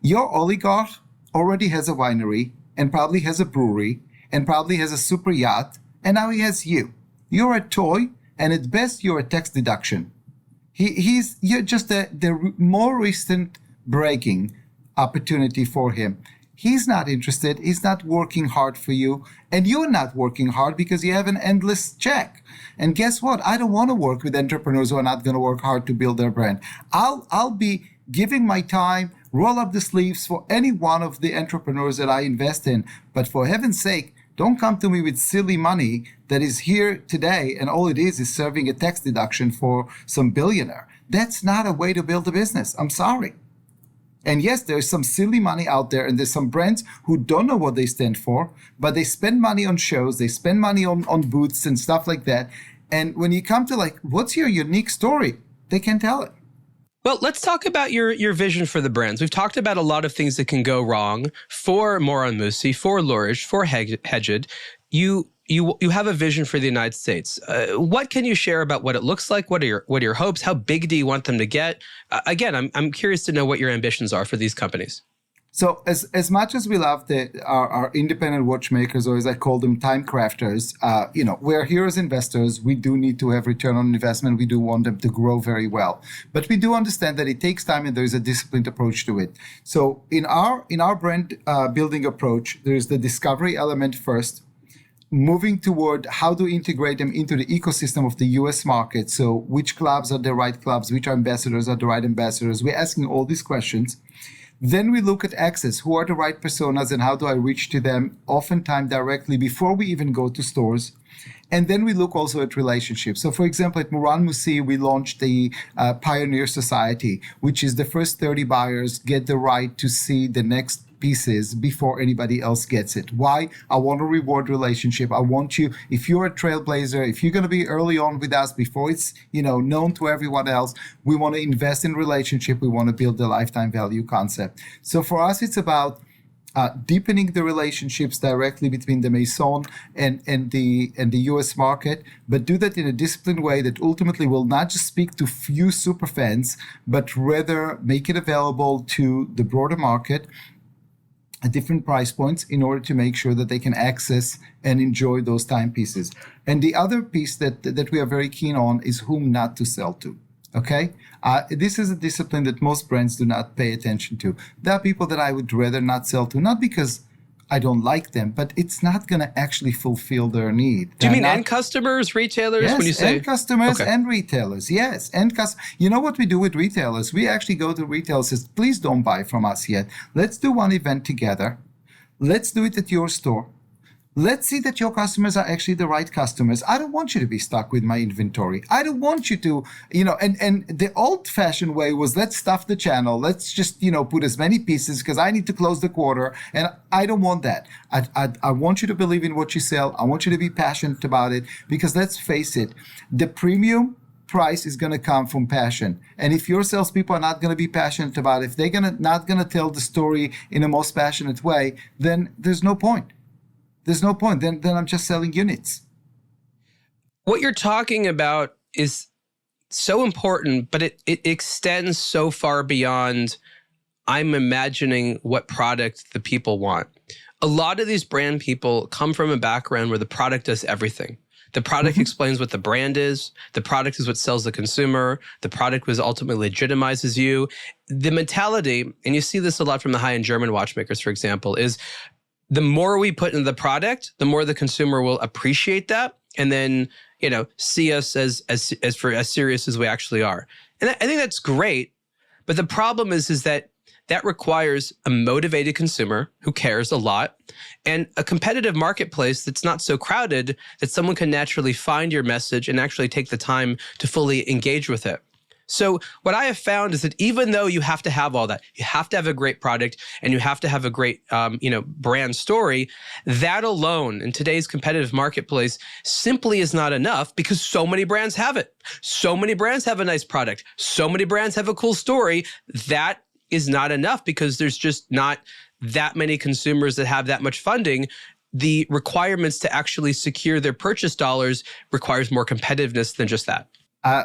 B: Your oligarch already has a winery and probably has a brewery and probably has a super yacht. And now he has you. You're a toy. And at best, you're a tax deduction. You're just the more recent bragging opportunity for him. He's not interested. He's not working hard for you. And you're not working hard because you have an endless check. And guess what? I don't want to work with entrepreneurs who are not going to work hard to build their brand. I'll be giving my time, roll up the sleeves for any one of the entrepreneurs that I invest in. But for heaven's sake, don't come to me with silly money that is here today and all it is serving a tax deduction for some billionaire. That's not a way to build a business. I'm sorry. And yes, there's some silly money out there, and there's some brands who don't know what they stand for, but they spend money on shows, they spend money on booths and stuff like that. And when you come to like, what's your unique story? They can't tell it.
A: Well, let's talk about your vision for the brands. We've talked about a lot of things that can go wrong for Morand, for Lorige, for Hegid. You have a vision for the United States. What can you share about what it looks like? What are your hopes? How big do you want them to get? Again, I'm curious to know what your ambitions are for these companies.
B: So as much as we love our independent watchmakers, or as I call them, time crafters, we're here as investors. We do need to have return on investment. We do want them to grow very well, but we do understand that it takes time and there is a disciplined approach to it. So in our brand building approach, there is the discovery element first, moving toward how to integrate them into the ecosystem of the US market. So which clubs are the right clubs? Which ambassadors are the right ambassadors? We're asking all these questions. Then we look at access. Who are the right personas and how do I reach to them, oftentimes directly before we even go to stores? And then we look also at relationships. So for example, at Morand, we launched the Pioneer Society, which is the first 30 buyers get the right to see the next pieces before anybody else gets it. Why? I want a reward relationship. I want you, if you're a trailblazer, if you're going to be early on with us before it's known to everyone else, we want to invest in relationship. We want to build the lifetime value concept. So for us, it's about deepening the relationships directly between the Maison and the US market, but do that in a disciplined way that ultimately will not just speak to few super fans, but rather make it available to the broader market at different price points in order to make sure that they can access and enjoy those timepieces. And the other piece that we are very keen on is whom not to sell to. Okay? This is a discipline that most brands do not pay attention to. There are people that I would rather not sell to, not because I don't like them, but it's not going to actually fulfill their need.
A: Do you mean end customers, retailers?
B: Yes,
A: when you say
B: end customers and retailers. Yes, you know what we do with retailers? We actually go to retailers and say, please don't buy from us yet. Let's do one event together. Let's do it at your store. Let's see that your customers are actually the right customers. I don't want you to be stuck with my inventory. I don't want you to, and the old-fashioned way was let's stuff the channel. Let's just, put as many pieces because I need to close the quarter. And I don't want that. I want you to believe in what you sell. I want you to be passionate about it because let's face it, the premium price is going to come from passion. And if your salespeople are not going to be passionate about it, if they're not going to tell the story in the most passionate way, then there's no point. There's no point. Then I'm just selling units.
A: What you're talking about is so important, but it extends so far beyond I'm imagining what product the people want. A lot of these brand people come from a background where the product does everything. The product explains what the brand is. The product is what sells the consumer. The product was ultimately legitimizes you. The mentality, and you see this a lot from the high-end German watchmakers, for example, is the more we put into the product, the more the consumer will appreciate that and then, see us as serious as we actually are. And I think that's great. But the problem is that requires a motivated consumer who cares a lot and a competitive marketplace that's not so crowded that someone can naturally find your message and actually take the time to fully engage with it. So what I have found is that even though you have to have all that, you have to have a great product and you have to have a great, brand story, that alone in today's competitive marketplace simply is not enough because so many brands have it. So many brands have a nice product. So many brands have a cool story. That is not enough because there's just not that many consumers that have that much funding. The requirements to actually secure their purchase dollars requires more competitiveness than just that.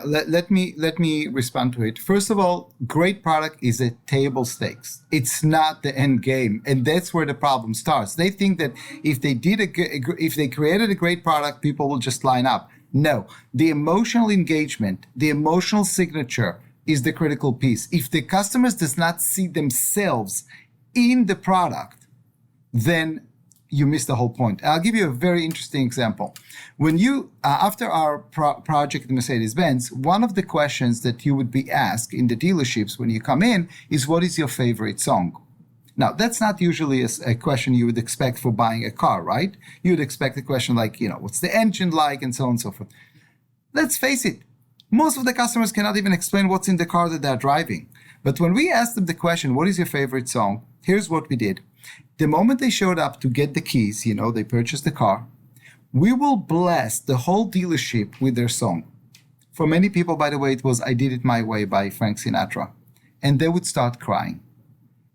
B: Let me respond to it. First of all, great product is a table stakes. It's not the end game, and that's where the problem starts. They think that if they created a great product, people will just line up. No, the emotional engagement, the emotional signature is the critical piece. If the customers does not see themselves in the product, then you miss the whole point. I'll give you a very interesting example. When you, after our project at Mercedes-Benz, one of the questions that you would be asked in the dealerships when you come in is, what is your favorite song? Now, that's not usually a question you would expect for buying a car, right? You would expect a question like, what's the engine like and so on and so forth. Let's face it, most of the customers cannot even explain what's in the car that they're driving. But when we asked them the question, what is your favorite song? Here's what we did. The moment they showed up to get the keys, they purchased the car, we will blast the whole dealership with their song. For many people, by the way, it was I Did It My Way by Frank Sinatra. And they would start crying.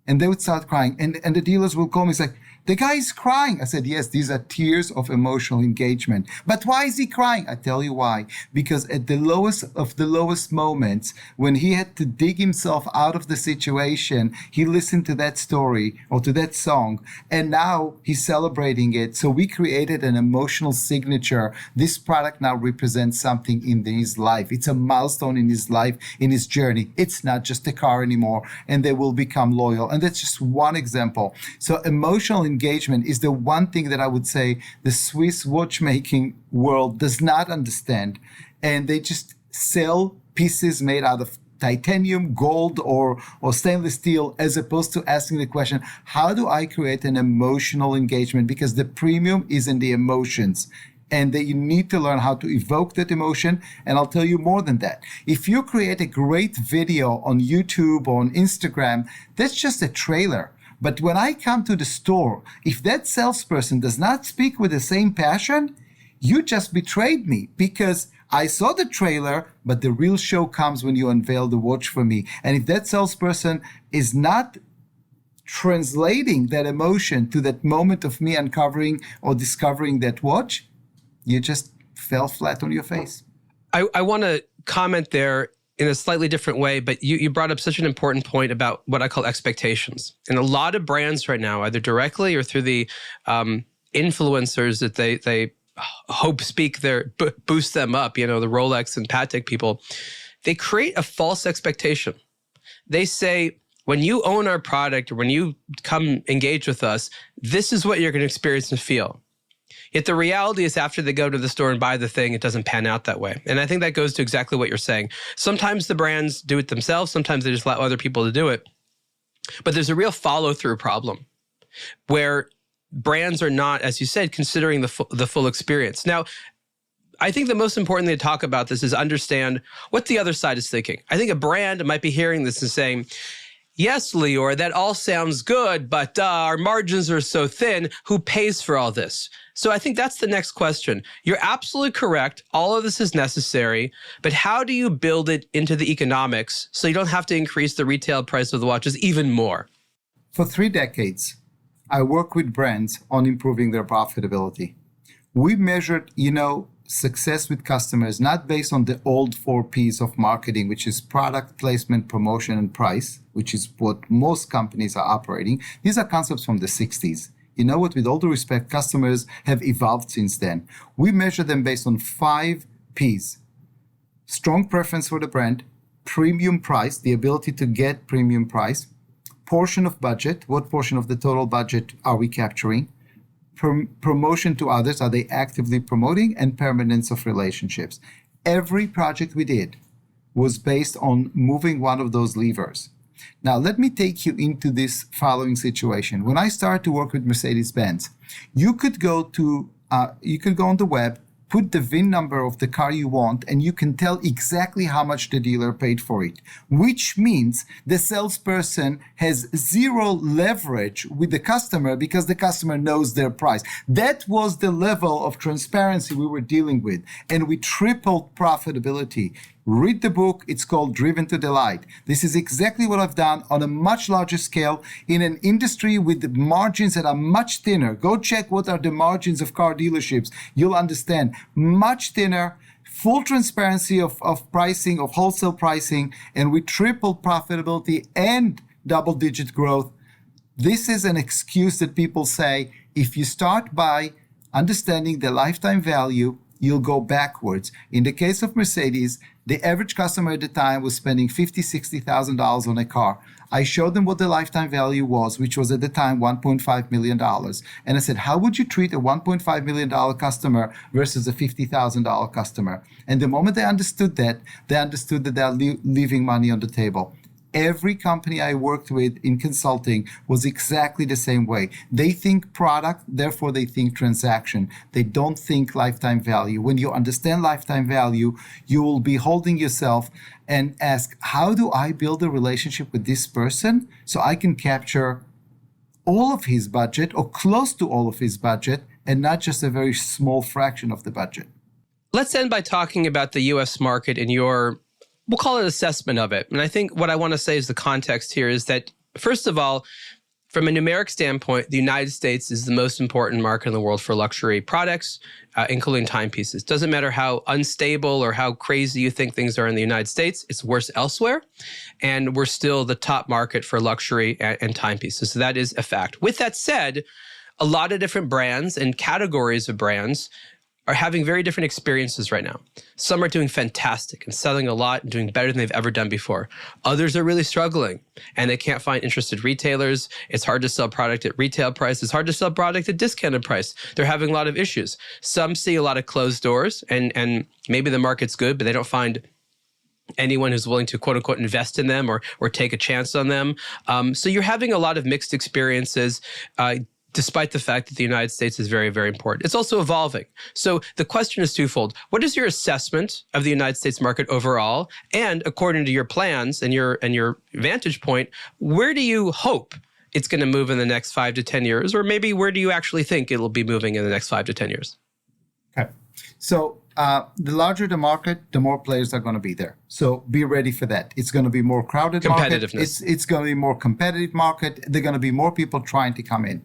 B: And the dealers will call me and say, The guy is crying. I said, yes, these are tears of emotional engagement. But why is he crying? I tell you why. Because at the lowest of the lowest moments, when he had to dig himself out of the situation, he listened to that story or to that song, and now he's celebrating it. So we created an emotional signature. This product now represents something in his life. It's a milestone in his life, in his journey. It's not just a car anymore, and they will become loyal. And that's just one example. So emotional engagement is the one thing that I would say the Swiss watchmaking world does not understand. And they just sell pieces made out of titanium, gold, or stainless steel, as opposed to asking the question, how do I create an emotional engagement? Because the premium is in the emotions. And that you need to learn how to evoke that emotion. And I'll tell you more than that. If you create a great video on YouTube or on Instagram, that's just a trailer. But when I come to the store, if that salesperson does not speak with the same passion, you just betrayed me, because I saw the trailer, but the real show comes when you unveil the watch for me. And if that salesperson is not translating that emotion to that moment of me uncovering or discovering that watch, you just fell flat on your face.
A: I want to comment there in a slightly different way, but you brought up such an important point about what I call expectations. And a lot of brands right now, either directly or through the influencers that they hope boost them up, the Rolex and Patek people, they create a false expectation. They say, when you own our product or when you come engage with us, this is what you're going to experience and feel. Yet the reality is, after they go to the store and buy the thing, it doesn't pan out that way. And I think that goes to exactly what you're saying. Sometimes the brands do it themselves. Sometimes they just allow other people to do it. But there's a real follow-through problem where brands are not, as you said, considering the full experience. Now, I think the most important thing to talk about this is understand what the other side is thinking. I think a brand might be hearing this and saying, yes, Lior, that all sounds good, but our margins are so thin. Who pays for all this? So I think that's the next question. You're absolutely correct. All of this is necessary, but how do you build it into the economics so you don't have to increase the retail price of the watches even more?
B: For 3 decades, I work with brands on improving their profitability. We measured, success with customers, not based on the old 4 Ps of marketing, which is product, placement, promotion, and price, which is what most companies are operating. These are concepts from the 60s. You know what? With all due respect, customers have evolved since then. We measure them based on 5 Ps. Strong preference for the brand, premium price, the ability to get premium price, portion of budget, what portion of the total budget are we capturing, promotion to others, are they actively promoting, and permanence of relationships. Every project we did was based on moving one of those levers. Now, let me take you into this following situation. When I started to work with Mercedes-Benz, you could go on the web, put the VIN number of the car you want, and you can tell exactly how much the dealer paid for it, which means the salesperson has zero leverage with the customer because the customer knows their price. That was the level of transparency we were dealing with, and we tripled profitability. Read the book. It's called Driven to Delight. This is exactly what I've done on a much larger scale in an industry with margins that are much thinner. Go check what are the margins of car dealerships. You'll understand. Much thinner, full transparency of pricing, of wholesale pricing, and we tripled profitability and double-digit growth. This is an excuse that people say, if you start by understanding the lifetime value, you'll go backwards. In the case of Mercedes, the average customer at the time was spending $50,000, $60,000 on a car. I showed them what the lifetime value was, which was at the time $1.5 million. And I said, how would you treat a $1.5 million customer versus a $50,000 customer? And the moment they understood that they're leaving money on the table. Every company I worked with in consulting was exactly the same way. They think product, therefore they think transaction. They don't think lifetime value. When you understand lifetime value, you will be holding yourself and ask, how do I build a relationship with this person so I can capture all of his budget or close to all of his budget and not just a very small fraction of the budget?
A: Let's end by talking about the US market and we'll call it assessment of it. And I think what I want to say is the context here is that, first of all, From a numeric standpoint, the United States is the most important market in the world for luxury products, including timepieces. Doesn't matter how unstable or how crazy you think things are in the United States, it's worse elsewhere. And we're still the top market for luxury and timepieces. So that is a fact. With that said, a lot of different brands and categories of brands are having very different experiences right now. Some are doing fantastic and selling a lot and doing better than they've ever done before. Others are really struggling and they can't find interested retailers. It's hard to sell product at retail price. It's hard to sell product at discounted price. They're having a lot of issues. Some see a lot of closed doors and maybe the market's good, but they don't find anyone who's willing to quote unquote invest in them or take a chance on them. So you're having a lot of mixed experiences, despite the fact that the United States is very, very important. It's also evolving. So the question is twofold. What is your assessment of the United States market overall? And according to your plans and your vantage point, where do you hope it's going to move in the next 5 to 10 years? Or maybe where do you actually think it'll be moving in the next 5 to 10 years?
B: Okay. So the larger the market, the more players are going to be there. So be ready for that. It's going to be more crowded market. It's going to be more competitive market. There are going to be more people trying to come in.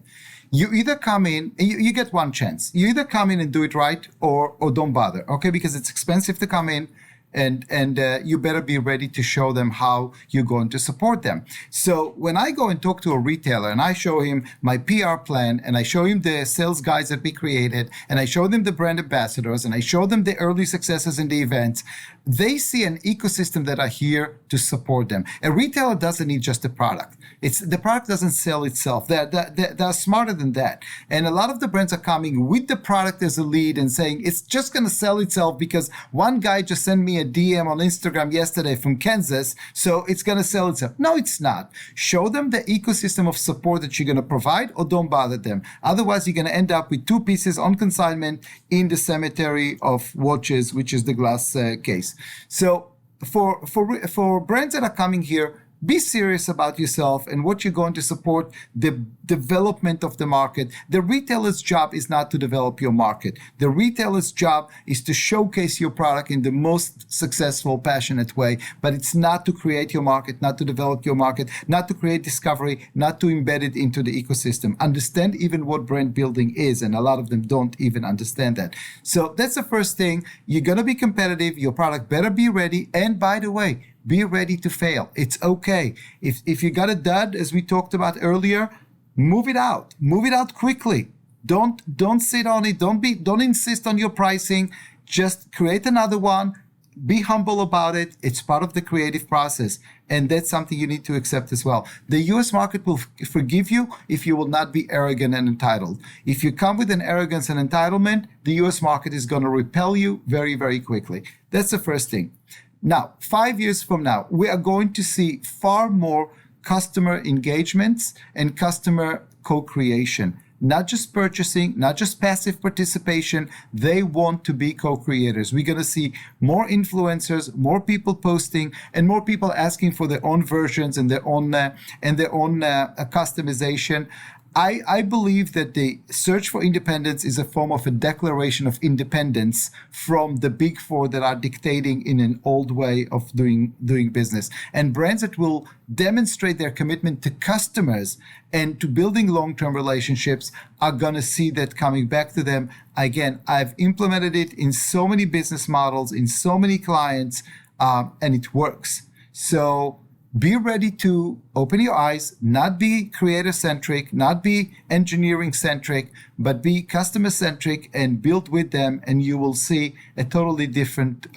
B: You either come in, you get one chance. You either come in and do it right or don't bother, okay? Because it's expensive to come in and you better be ready to show them how you're going to support them. So when I go and talk to a retailer and I show him my PR plan and I show him the sales guides that we created and I show them the brand ambassadors and I show them the early successes in the events, they see an ecosystem that are here to support them. A retailer doesn't need just a product. The product doesn't sell itself. They're smarter than that. And a lot of the brands are coming with the product as a lead and saying it's just going to sell itself because one guy just sent me a DM on Instagram yesterday from Kansas, so it's going to sell itself. No, it's not. Show them the ecosystem of support that you're going to provide or don't bother them. Otherwise, you're going to end up with 2 pieces on consignment in the cemetery of watches, which is the glass case. So for brands that are coming here, be serious about yourself and what you're going to support the development of the market. The retailer's job is not to develop your market. The retailer's job is to showcase your product in the most successful, passionate way. But it's not to create your market, not to develop your market, not to create discovery, not to embed it into the ecosystem. Understand even what brand building is, and a lot of them don't even understand that. So that's the first thing. You're going to be competitive. Your product better be ready. And by the way, be ready to fail. It's okay. If you got a dud, as we talked about earlier, move it out. Move it out quickly. Don't sit on it. Don't insist on your pricing. Just create another one. Be humble about it. It's part of the creative process. And that's something you need to accept as well. The US market will forgive you if you will not be arrogant and entitled. If you come with an arrogance and entitlement, the US market is going to repel you very, very quickly. That's the first thing. Now, 5 years from now, we are going to see far more customer engagements and customer co-creation. Not just purchasing, not just passive participation. They want to be co-creators. We're going to see more influencers, more people posting, and more people asking for their own versions and their own customization. I believe that the search for independence is a form of a declaration of independence from the big four that are dictating in an old way of doing business. And brands that will demonstrate their commitment to customers and to building long-term relationships are going to see that coming back to them. Again, I've implemented it in so many business models, in so many clients, and it works. So be ready to open your eyes, not be creator-centric, not be engineering-centric, but be customer-centric and build with them, and you will see a totally different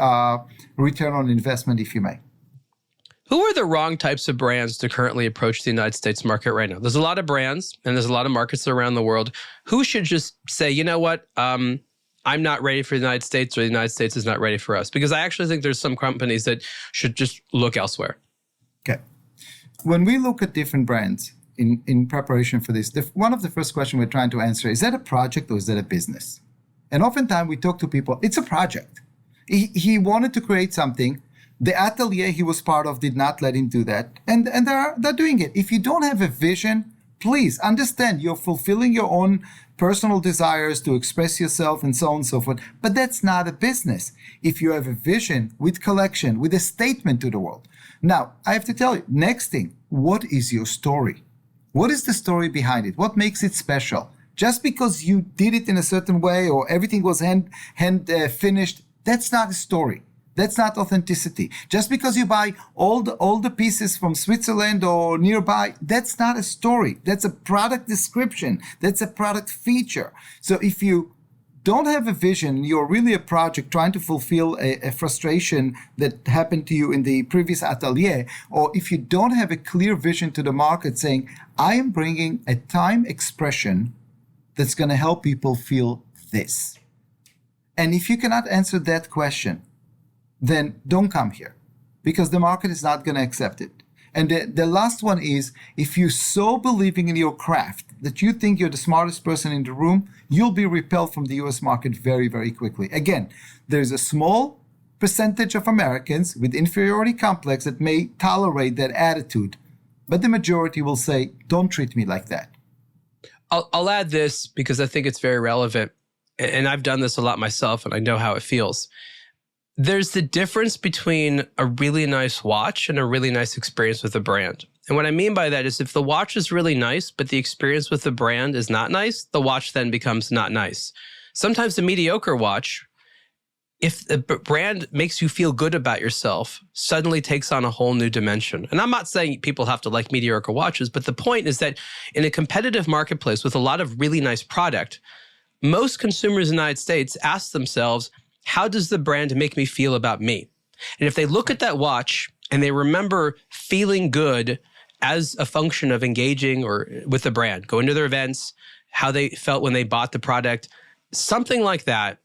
B: return on investment, if you may.
A: Who are the wrong types of brands to currently approach the United States market right now? There's a lot of brands and there's a lot of markets around the world. Who should just say, you know what, I'm not ready for the United States, or the United States is not ready for us? Because I actually think there's some companies that should just look elsewhere.
B: Okay. When we look at different brands in preparation for this, one of the first questions we're trying to answer, is that a project or is that a business? And oftentimes we talk to people, it's a project. He wanted to create something. The atelier he was part of did not let him do that. And they're doing it. If you don't have a vision, please understand you're fulfilling your own personal desires to express yourself and so on and so forth. But that's not a business. If you have a vision with collection, with a statement to the world. Now, I have to tell you, next thing, what is your story? What is the story behind it? What makes it special? Just because you did it in a certain way or everything was hand finished, that's not a story. That's not authenticity. Just because you buy all the pieces from Switzerland or nearby, that's not a story. That's a product description. That's a product feature. So if you don't have a vision, you're really a project trying to fulfill a frustration that happened to you in the previous atelier, or if you don't have a clear vision to the market saying, I am bringing a time expression that's going to help people feel this. And if you cannot answer that question, then don't come here, because the market is not going to accept it. And the last one is, if you're so believing in your craft that you think you're the smartest person in the room, you'll be repelled from the US market very, very quickly. Again, there's a small percentage of Americans with inferiority complex that may tolerate that attitude, but the majority will say, don't treat me like that.
A: I'll add this because I think it's very relevant, and I've done this a lot myself, and I know how it feels. There's the difference between a really nice watch and a really nice experience with a brand. And what I mean by that is if the watch is really nice, but the experience with the brand is not nice, the watch then becomes not nice. Sometimes a mediocre watch, if the brand makes you feel good about yourself, suddenly takes on a whole new dimension. And I'm not saying people have to like mediocre watches, but the point is that in a competitive marketplace with a lot of really nice product, most consumers in the United States ask themselves, how does the brand make me feel about me? And if they look at that watch and they remember feeling good as a function of engaging or with the brand, going to their events, how they felt when they bought the product, something like that,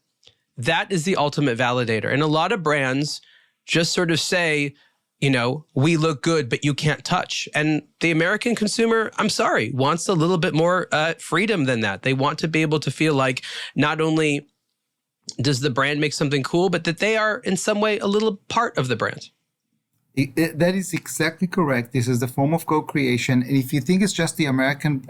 A: that is the ultimate validator. And a lot of brands just sort of say, you know, we look good, but you can't touch. And the American consumer, I'm sorry, wants a little bit more freedom than that. They want to be able to feel like not only does the brand make something cool, but that they are in some way a little part of the brand.
B: That is exactly correct. This is the form of co-creation. And if you think it's just the American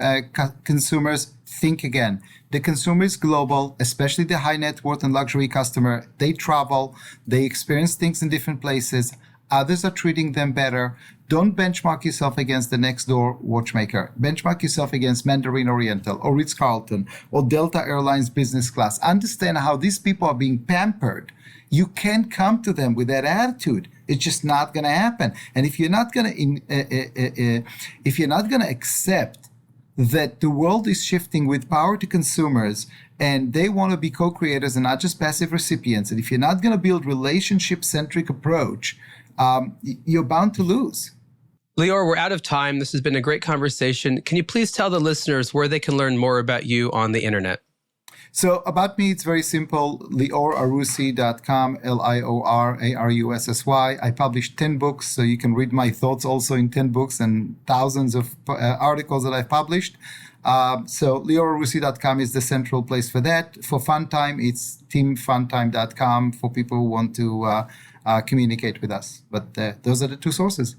B: consumers, think again. The consumer is global, especially the high net worth and luxury customer. They travel, they experience things in different places. Others are treating them better. Don't benchmark yourself against the next door watchmaker. Benchmark yourself against Mandarin Oriental or Ritz-Carlton or Delta Airlines business class. Understand how these people are being pampered. You can't come to them with that attitude. It's just not going to happen. And if you're not going to accept that the world is shifting with power to consumers and they want to be co-creators and not just passive recipients, and if you're not going to build relationship-centric approach, you're bound to lose.
A: Lior, we're out of time. This has been a great conversation. Can you please tell the listeners where they can learn more about you on the internet?
B: So about me, it's very simple, LiorArussy.com, LiorArussy. I published 10 books, so you can read my thoughts also in 10 books and thousands of articles that I've published. So LiorArussy.com is the central place for that. For Funtime, it's teamfuntime.com for people who want to communicate with us. But those are the two sources.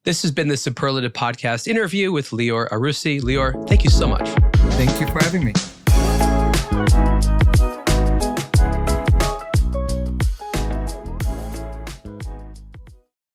A: This has been the Superlative Podcast interview with Lior Arussy. Lior, thank you so much.
B: Thank you for having me.